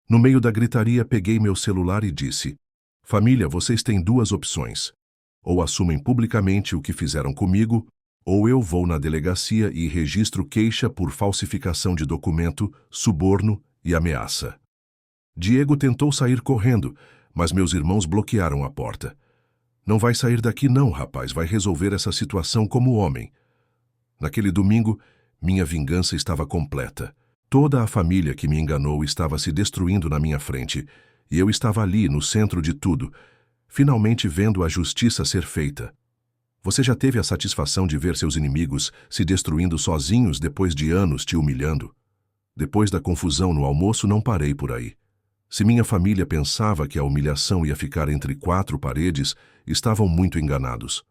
No meio da gritaria, peguei meu celular e disse: Família, vocês têm duas opções. Ou assumem publicamente o que fizeram comigo, ou eu vou na delegacia e registro queixa por falsificação de documento, suborno e ameaça. Diego tentou sair correndo, mas meus irmãos bloquearam a porta. Não vai sair daqui não, rapaz, vai resolver essa situação como homem. Naquele domingo, minha vingança estava completa. Toda a família que me enganou estava se destruindo na minha frente, e eu estava ali, no centro de tudo, finalmente vendo a justiça ser feita. Você já teve a satisfação de ver seus inimigos se destruindo sozinhos depois de anos te humilhando? Depois da confusão no almoço, não parei por aí. Se minha família pensava que a humilhação ia ficar entre quatro paredes, estavam muito enganados.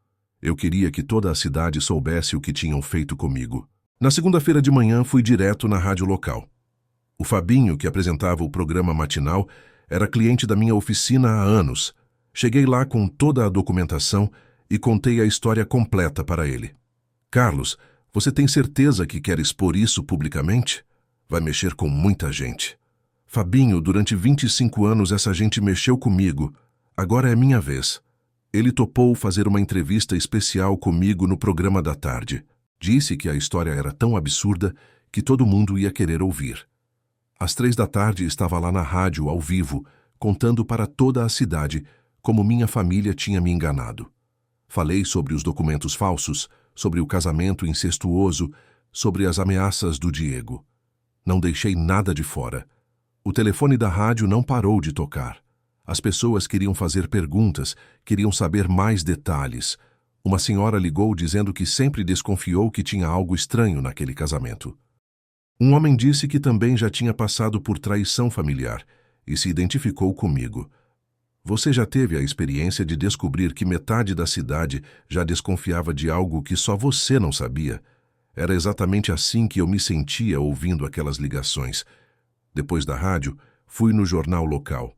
Eu queria que toda a cidade soubesse o que tinham feito comigo. Na segunda-feira de manhã, fui direto na rádio local. O Fabinho, que apresentava o programa matinal, era cliente da minha oficina há anos. Cheguei lá com toda a documentação e contei a história completa para ele. Carlos, você tem certeza que quer expor isso publicamente? Vai mexer com muita gente. Fabinho, durante 25 anos essa gente mexeu comigo. Agora é minha vez. Ele topou fazer uma entrevista especial comigo no programa da tarde. Disse que a história era tão absurda que todo mundo ia querer ouvir. Às 3 da tarde estava lá na rádio, ao vivo, contando para toda a cidade como minha família tinha me enganado. Falei sobre os documentos falsos, sobre o casamento incestuoso, sobre as ameaças do Diego. Não deixei nada de fora. O telefone da rádio não parou de tocar. As pessoas queriam fazer perguntas, queriam saber mais detalhes. Uma senhora ligou dizendo que sempre desconfiou que tinha algo estranho naquele casamento. Um homem disse que também já tinha passado por traição familiar e se identificou comigo. Você já teve a experiência de descobrir que metade da cidade já desconfiava de algo que só você não sabia? Era exatamente assim que eu me sentia ouvindo aquelas ligações. Depois da rádio, fui no jornal local.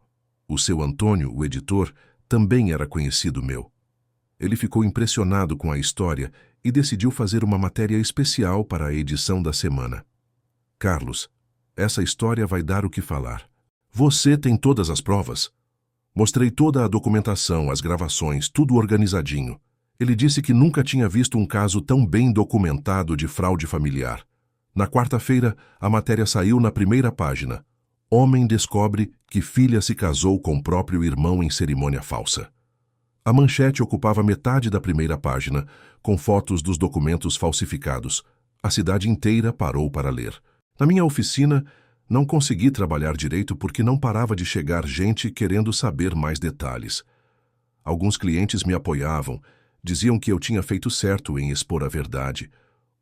O seu Antônio, o editor, também era conhecido meu. Ele ficou impressionado com a história e decidiu fazer uma matéria especial para a edição da semana. Carlos, essa história vai dar o que falar. Você tem todas as provas? Mostrei toda a documentação, as gravações, tudo organizadinho. Ele disse que nunca tinha visto um caso tão bem documentado de fraude familiar. Na quarta-feira, a matéria saiu na primeira página. Homem descobre que filha se casou com próprio irmão em cerimônia falsa. A manchete ocupava metade da primeira página, com fotos dos documentos falsificados. A cidade inteira parou para ler. Na minha oficina, não consegui trabalhar direito porque não parava de chegar gente querendo saber mais detalhes. Alguns clientes me apoiavam, diziam que eu tinha feito certo em expor a verdade.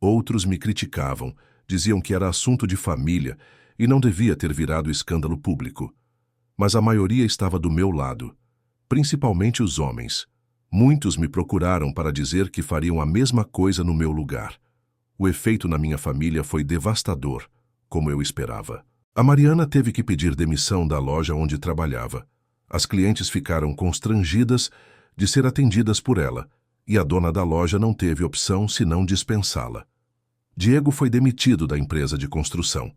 Outros me criticavam, diziam que era assunto de família e não devia ter virado escândalo público. Mas a maioria estava do meu lado, principalmente os homens. Muitos me procuraram para dizer que fariam a mesma coisa no meu lugar. O efeito na minha família foi devastador, como eu esperava. A Mariana teve que pedir demissão da loja onde trabalhava. As clientes ficaram constrangidas de ser atendidas por ela, e a dona da loja não teve opção senão dispensá-la. Diego foi demitido da empresa de construção.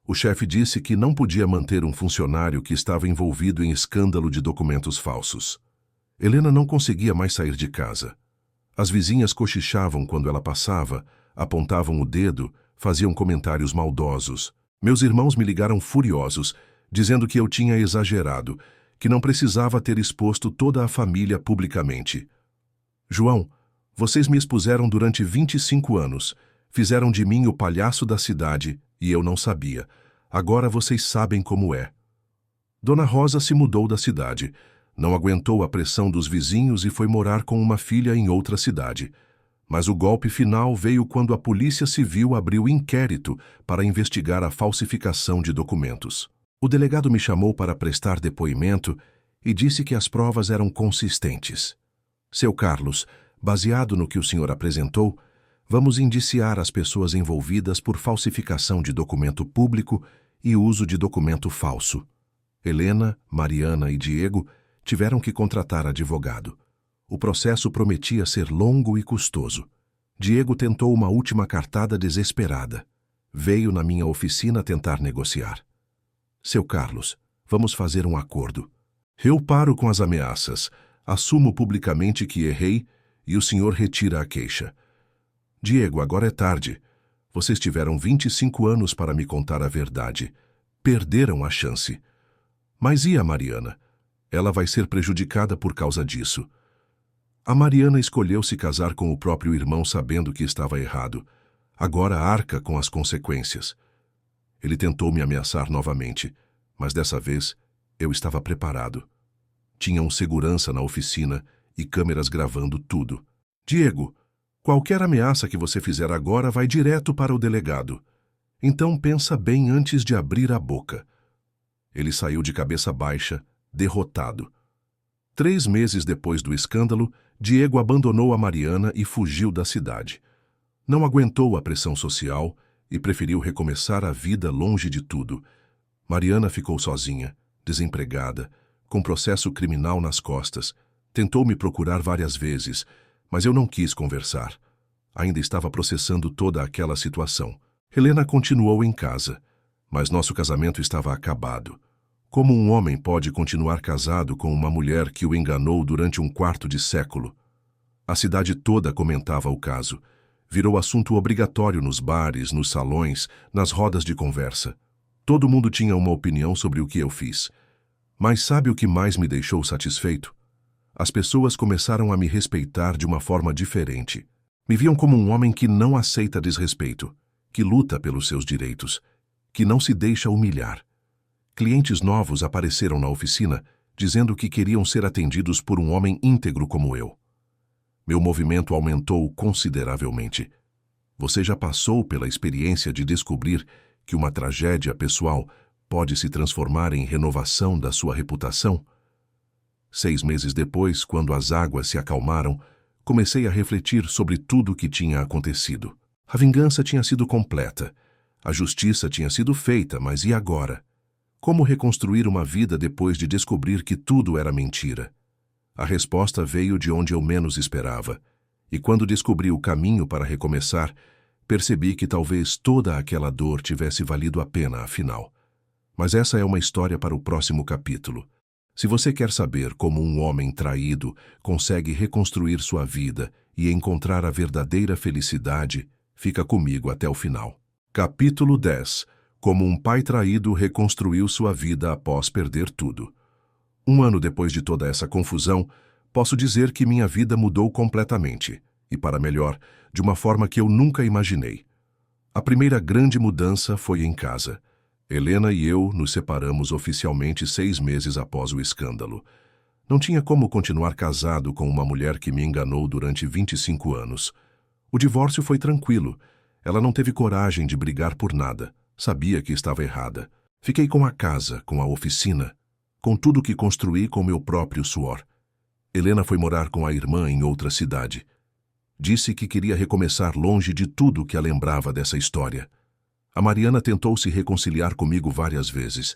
O chefe disse que não podia manter um funcionário que estava envolvido em escândalo de documentos falsos. Helena não conseguia mais sair de casa. As vizinhas cochichavam quando ela passava, apontavam o dedo, faziam comentários maldosos. Meus irmãos me ligaram furiosos, dizendo que eu tinha exagerado, que não precisava ter exposto toda a família publicamente. João, vocês me expuseram durante 25 anos, fizeram de mim o palhaço da cidade e eu não sabia. Agora vocês sabem como é. Dona Rosa se mudou da cidade, não aguentou a pressão dos vizinhos e foi morar com uma filha em outra cidade. Mas o golpe final veio quando a Polícia Civil abriu inquérito para investigar a falsificação de documentos. O delegado me chamou para prestar depoimento e disse que as provas eram consistentes. Seu Carlos, baseado no que o senhor apresentou, vamos indiciar as pessoas envolvidas por falsificação de documento público e uso de documento falso. Helena, Mariana e Diego tiveram que contratar advogado. O processo prometia ser longo e custoso. Diego tentou uma última cartada desesperada. Veio na minha oficina tentar negociar. Seu Carlos, vamos fazer um acordo. Eu paro com as ameaças, assumo publicamente que errei e o senhor retira a queixa. Diego, agora é tarde. Vocês tiveram 25 anos para me contar a verdade. Perderam a chance. Mas e a Mariana? Ela vai ser prejudicada por causa disso. A Mariana escolheu se casar com o próprio irmão sabendo que estava errado. Agora arca com as consequências. Ele tentou me ameaçar novamente, mas dessa vez eu estava preparado. Tinha um segurança na oficina e câmeras gravando tudo. Diego, qualquer ameaça que você fizer agora vai direto para o delegado. Então pensa bem antes de abrir a boca. Ele saiu de cabeça baixa, derrotado. 3 meses depois do escândalo, Diego abandonou a Mariana e fugiu da cidade. Não aguentou a pressão social e preferiu recomeçar a vida longe de tudo. Mariana ficou sozinha, desempregada, com processo criminal nas costas. Tentou me procurar várias vezes, mas eu não quis conversar. Ainda estava processando toda aquela situação. Helena continuou em casa. Mas nosso casamento estava acabado. Como um homem pode continuar casado com uma mulher que o enganou durante um quarto de século? A cidade toda comentava o caso. Virou assunto obrigatório nos bares, nos salões, nas rodas de conversa. Todo mundo tinha uma opinião sobre o que eu fiz. Mas sabe o que mais me deixou satisfeito? As pessoas começaram a me respeitar de uma forma diferente. Me viam como um homem que não aceita desrespeito, que luta pelos seus direitos, que não se deixa humilhar. Clientes novos apareceram na oficina, dizendo que queriam ser atendidos por um homem íntegro como eu. Meu movimento aumentou consideravelmente. Você já passou pela experiência de descobrir que uma tragédia pessoal pode se transformar em renovação da sua reputação? 6 meses depois, quando as águas se acalmaram, comecei a refletir sobre tudo o que tinha acontecido. A vingança tinha sido completa. A justiça tinha sido feita, mas e agora? Como reconstruir uma vida depois de descobrir que tudo era mentira? A resposta veio de onde eu menos esperava. E quando descobri o caminho para recomeçar, percebi que talvez toda aquela dor tivesse valido a pena, afinal. Mas essa é uma história para o próximo capítulo. Se você quer saber como um homem traído consegue reconstruir sua vida e encontrar a verdadeira felicidade, fica comigo até o final. Capítulo 10. Como um pai traído reconstruiu sua vida após perder tudo. 1 ano depois de toda essa confusão, posso dizer que minha vida mudou completamente, e para melhor, de uma forma que eu nunca imaginei. A primeira grande mudança foi em casa. Helena e eu nos separamos oficialmente 6 meses após o escândalo. Não tinha como continuar casado com uma mulher que me enganou durante 25 anos. O divórcio foi tranquilo. Ela não teve coragem de brigar por nada. Sabia que estava errada. Fiquei com a casa, com a oficina, com tudo que construí com meu próprio suor. Helena foi morar com a irmã em outra cidade. Disse que queria recomeçar longe de tudo que a lembrava dessa história. A Mariana tentou se reconciliar comigo várias vezes.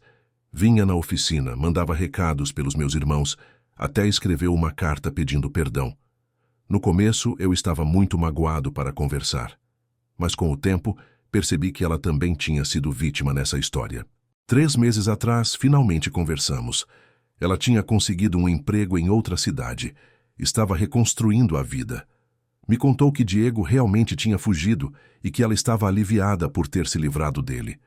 Vinha na oficina, mandava recados pelos meus irmãos, até escreveu uma carta pedindo perdão. No começo, eu estava muito magoado para conversar. Mas com o tempo, percebi que ela também tinha sido vítima nessa história. 3 meses atrás, finalmente conversamos. Ela tinha conseguido um emprego em outra cidade. Estava reconstruindo a vida. Me contou que Diego realmente tinha fugido e que ela estava aliviada por ter se livrado dele.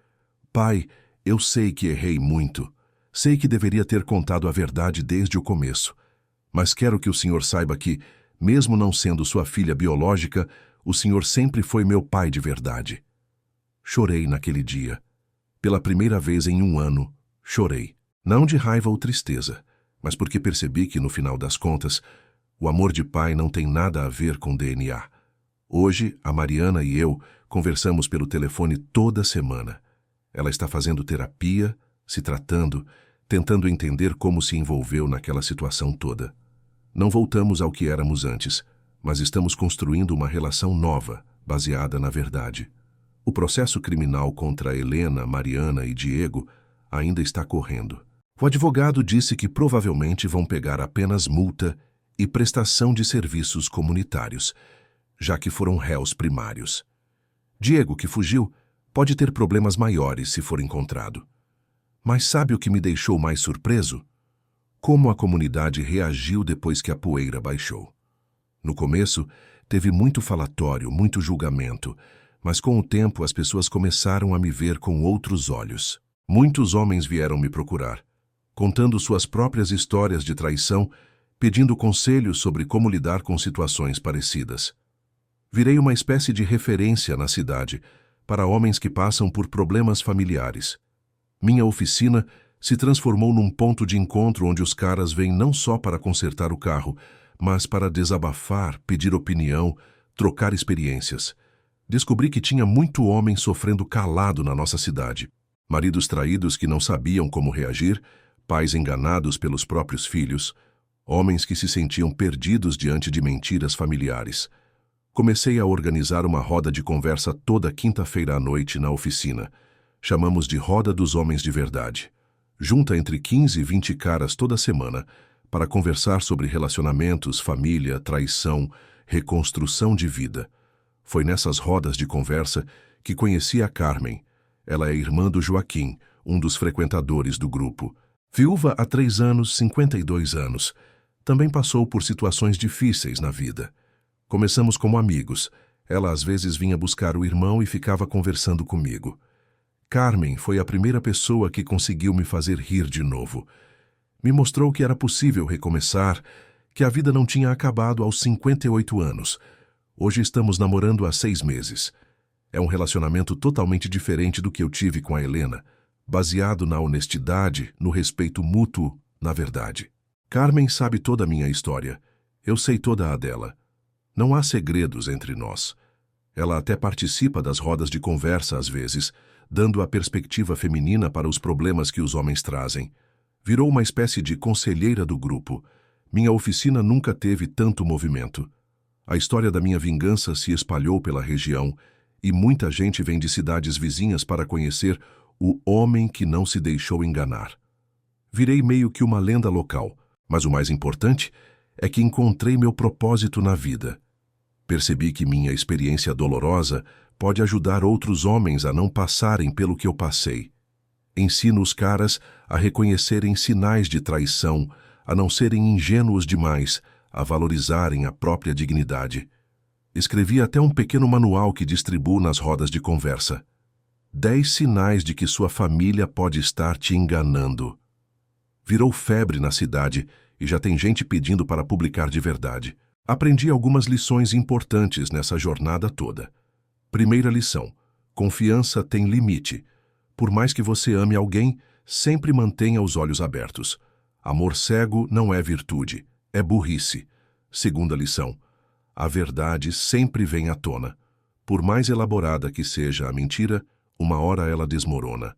Pai, eu sei que errei muito. Sei que deveria ter contado a verdade desde o começo. Mas quero que o senhor saiba que, mesmo não sendo sua filha biológica, o senhor sempre foi meu pai de verdade. Chorei naquele dia. Pela primeira vez em 1 ano, chorei. Não de raiva ou tristeza, mas porque percebi que, no final das contas, o amor de pai não tem nada a ver com DNA. Hoje, a Mariana e eu conversamos pelo telefone toda semana. Ela está fazendo terapia, se tratando, tentando entender como se envolveu naquela situação toda. Não voltamos ao que éramos antes, mas estamos construindo uma relação nova, baseada na verdade. O processo criminal contra Helena, Mariana e Diego ainda está correndo. O advogado disse que provavelmente vão pegar apenas multa e prestação de serviços comunitários, já que foram réus primários. Diego, que fugiu, pode ter problemas maiores se for encontrado. Mas sabe o que me deixou mais surpreso? Como a comunidade reagiu depois que a poeira baixou. No começo, teve muito falatório, muito julgamento, mas com o tempo as pessoas começaram a me ver com outros olhos. Muitos homens vieram me procurar, contando suas próprias histórias de traição, pedindo conselhos sobre como lidar com situações parecidas. Virei uma espécie de referência na cidade para homens que passam por problemas familiares. Minha oficina se transformou num ponto de encontro onde os caras vêm não só para consertar o carro, mas para desabafar, pedir opinião, trocar experiências. Descobri que tinha muito homem sofrendo calado na nossa cidade. Maridos traídos que não sabiam como reagir, pais enganados pelos próprios filhos, homens que se sentiam perdidos diante de mentiras familiares. Comecei a organizar uma roda de conversa toda quinta-feira à noite na oficina. Chamamos de Roda dos Homens de Verdade. Junta entre 15 e 20 caras toda semana para conversar sobre relacionamentos, família, traição, reconstrução de vida. Foi nessas rodas de conversa que conheci a Carmen. Ela é irmã do Joaquim, um dos frequentadores do grupo. Viúva há 3 anos, 52 anos. Também passou por situações difíceis na vida. Começamos como amigos. Ela às vezes vinha buscar o irmão e ficava conversando comigo. Carmen foi a primeira pessoa que conseguiu me fazer rir de novo. Me mostrou que era possível recomeçar, que a vida não tinha acabado aos 58 anos. Hoje estamos namorando há 6 meses. É um relacionamento totalmente diferente do que eu tive com a Helena, baseado na honestidade, no respeito mútuo, na verdade. Carmen sabe toda a minha história. Eu sei toda a dela. Não há segredos entre nós. Ela até participa das rodas de conversa às vezes, dando a perspectiva feminina para os problemas que os homens trazem. Virou uma espécie de conselheira do grupo. Minha oficina nunca teve tanto movimento. A história da minha vingança se espalhou pela região e muita gente vem de cidades vizinhas para conhecer o homem que não se deixou enganar. Virei meio que uma lenda local, mas o mais importante é que encontrei meu propósito na vida. Percebi que minha experiência dolorosa pode ajudar outros homens a não passarem pelo que eu passei. Ensino os caras a reconhecerem sinais de traição, a não serem ingênuos demais, a valorizarem a própria dignidade. Escrevi até um pequeno manual que distribuo nas rodas de conversa. 10 sinais de que sua família pode estar te enganando. Virou febre na cidade e já tem gente pedindo para publicar de verdade. Aprendi algumas lições importantes nessa jornada toda. Primeira lição: confiança tem limite. Por mais que você ame alguém, sempre mantenha os olhos abertos. Amor cego não é virtude, é burrice. Segunda lição: a verdade sempre vem à tona. Por mais elaborada que seja a mentira, uma hora ela desmorona.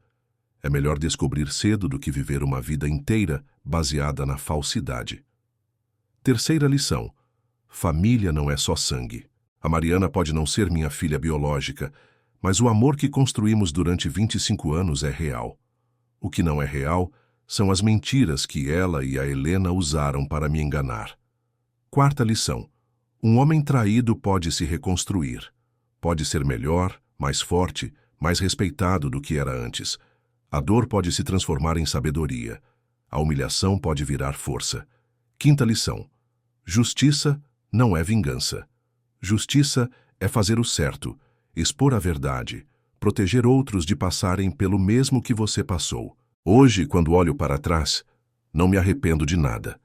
É melhor descobrir cedo do que viver uma vida inteira baseada na falsidade. Terceira lição: família não é só sangue. A Mariana pode não ser minha filha biológica, mas o amor que construímos durante 25 anos é real. O que não é real são as mentiras que ela e a Helena usaram para me enganar. Quarta lição: um homem traído pode se reconstruir. Pode ser melhor, mais forte, mais respeitado do que era antes. A dor pode se transformar em sabedoria. A humilhação pode virar força. Quinta lição: justiça não é vingança. Justiça é fazer o certo, expor a verdade, proteger outros de passarem pelo mesmo que você passou. Hoje, quando olho para trás, não me arrependo de nada.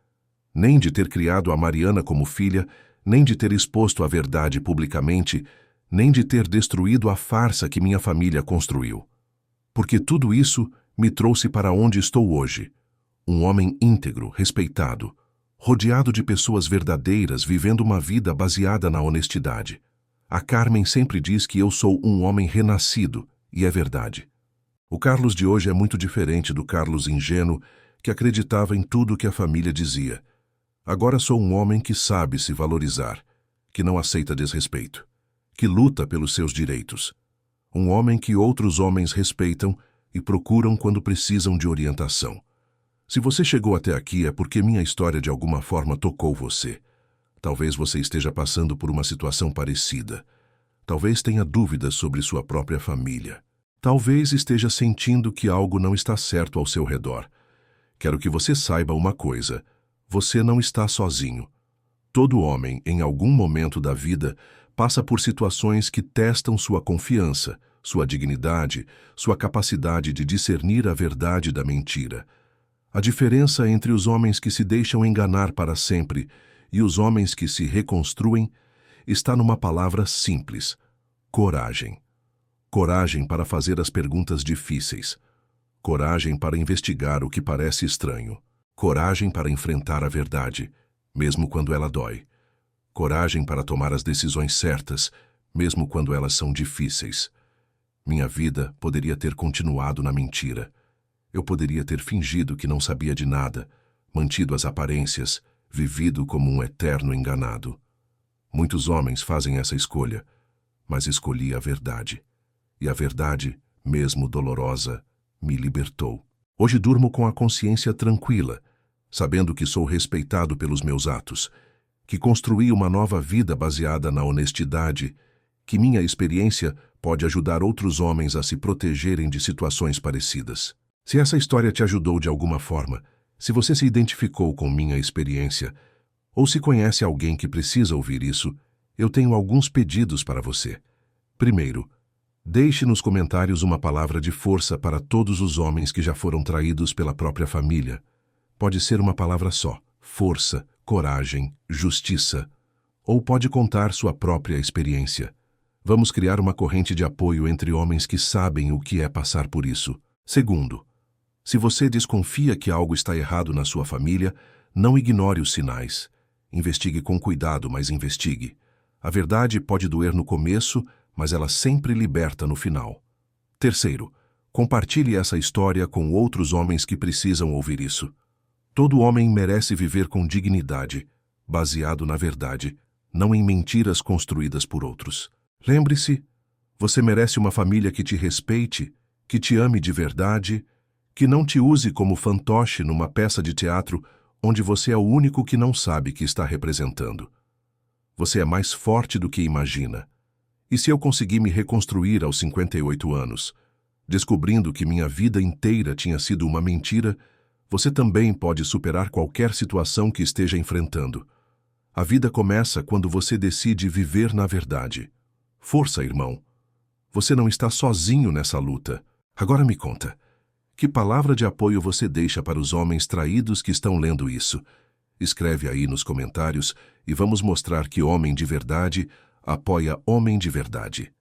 Nem de ter criado a Mariana como filha, nem de ter exposto a verdade publicamente, nem de ter destruído a farsa que minha família construiu. Porque tudo isso me trouxe para onde estou hoje. Um homem íntegro, respeitado, rodeado de pessoas verdadeiras, vivendo uma vida baseada na honestidade. A Carmen sempre diz que eu sou um homem renascido, e é verdade. O Carlos de hoje é muito diferente do Carlos ingênuo que acreditava em tudo que a família dizia. Agora sou um homem que sabe se valorizar, que não aceita desrespeito, que luta pelos seus direitos. Um homem que outros homens respeitam e procuram quando precisam de orientação. Se você chegou até aqui é porque minha história de alguma forma tocou você. Talvez você esteja passando por uma situação parecida. Talvez tenha dúvidas sobre sua própria família. Talvez esteja sentindo que algo não está certo ao seu redor. Quero que você saiba uma coisa: você não está sozinho. Todo homem, em algum momento da vida, passa por situações que testam sua confiança, sua dignidade, sua capacidade de discernir a verdade da mentira. A diferença entre os homens que se deixam enganar para sempre e os homens que se reconstruem está numa palavra simples: coragem. Coragem para fazer as perguntas difíceis. Coragem para investigar o que parece estranho. Coragem para enfrentar a verdade, mesmo quando ela dói. Coragem para tomar as decisões certas, mesmo quando elas são difíceis. Minha vida poderia ter continuado na mentira. Eu poderia ter fingido que não sabia de nada, mantido as aparências, vivido como um eterno enganado. Muitos homens fazem essa escolha, mas escolhi a verdade. E a verdade, mesmo dolorosa, me libertou. Hoje durmo com a consciência tranquila, sabendo que sou respeitado pelos meus atos, que construí uma nova vida baseada na honestidade, que minha experiência pode ajudar outros homens a se protegerem de situações parecidas. Se essa história te ajudou de alguma forma, se você se identificou com minha experiência, ou se conhece alguém que precisa ouvir isso, eu tenho alguns pedidos para você. Primeiro, deixe nos comentários uma palavra de força para todos os homens que já foram traídos pela própria família. Pode ser uma palavra só: força, coragem, justiça. Ou pode contar sua própria experiência. Vamos criar uma corrente de apoio entre homens que sabem o que é passar por isso. Segundo, se você desconfia que algo está errado na sua família, não ignore os sinais. Investigue com cuidado, mas investigue. A verdade pode doer no começo, mas ela sempre liberta no final. Terceiro, compartilhe essa história com outros homens que precisam ouvir isso. Todo homem merece viver com dignidade, baseado na verdade, não em mentiras construídas por outros. Lembre-se, você merece uma família que te respeite, que te ame de verdade, que não te use como fantoche numa peça de teatro onde você é o único que não sabe que está representando. Você é mais forte do que imagina. E se eu conseguir me reconstruir aos 58 anos, descobrindo que minha vida inteira tinha sido uma mentira, você também pode superar qualquer situação que esteja enfrentando. A vida começa quando você decide viver na verdade. Força, irmão. Você não está sozinho nessa luta. Agora me conta, que palavra de apoio você deixa para os homens traídos que estão lendo isso? Escreve aí nos comentários e vamos mostrar que homem de verdade apoia homem de verdade.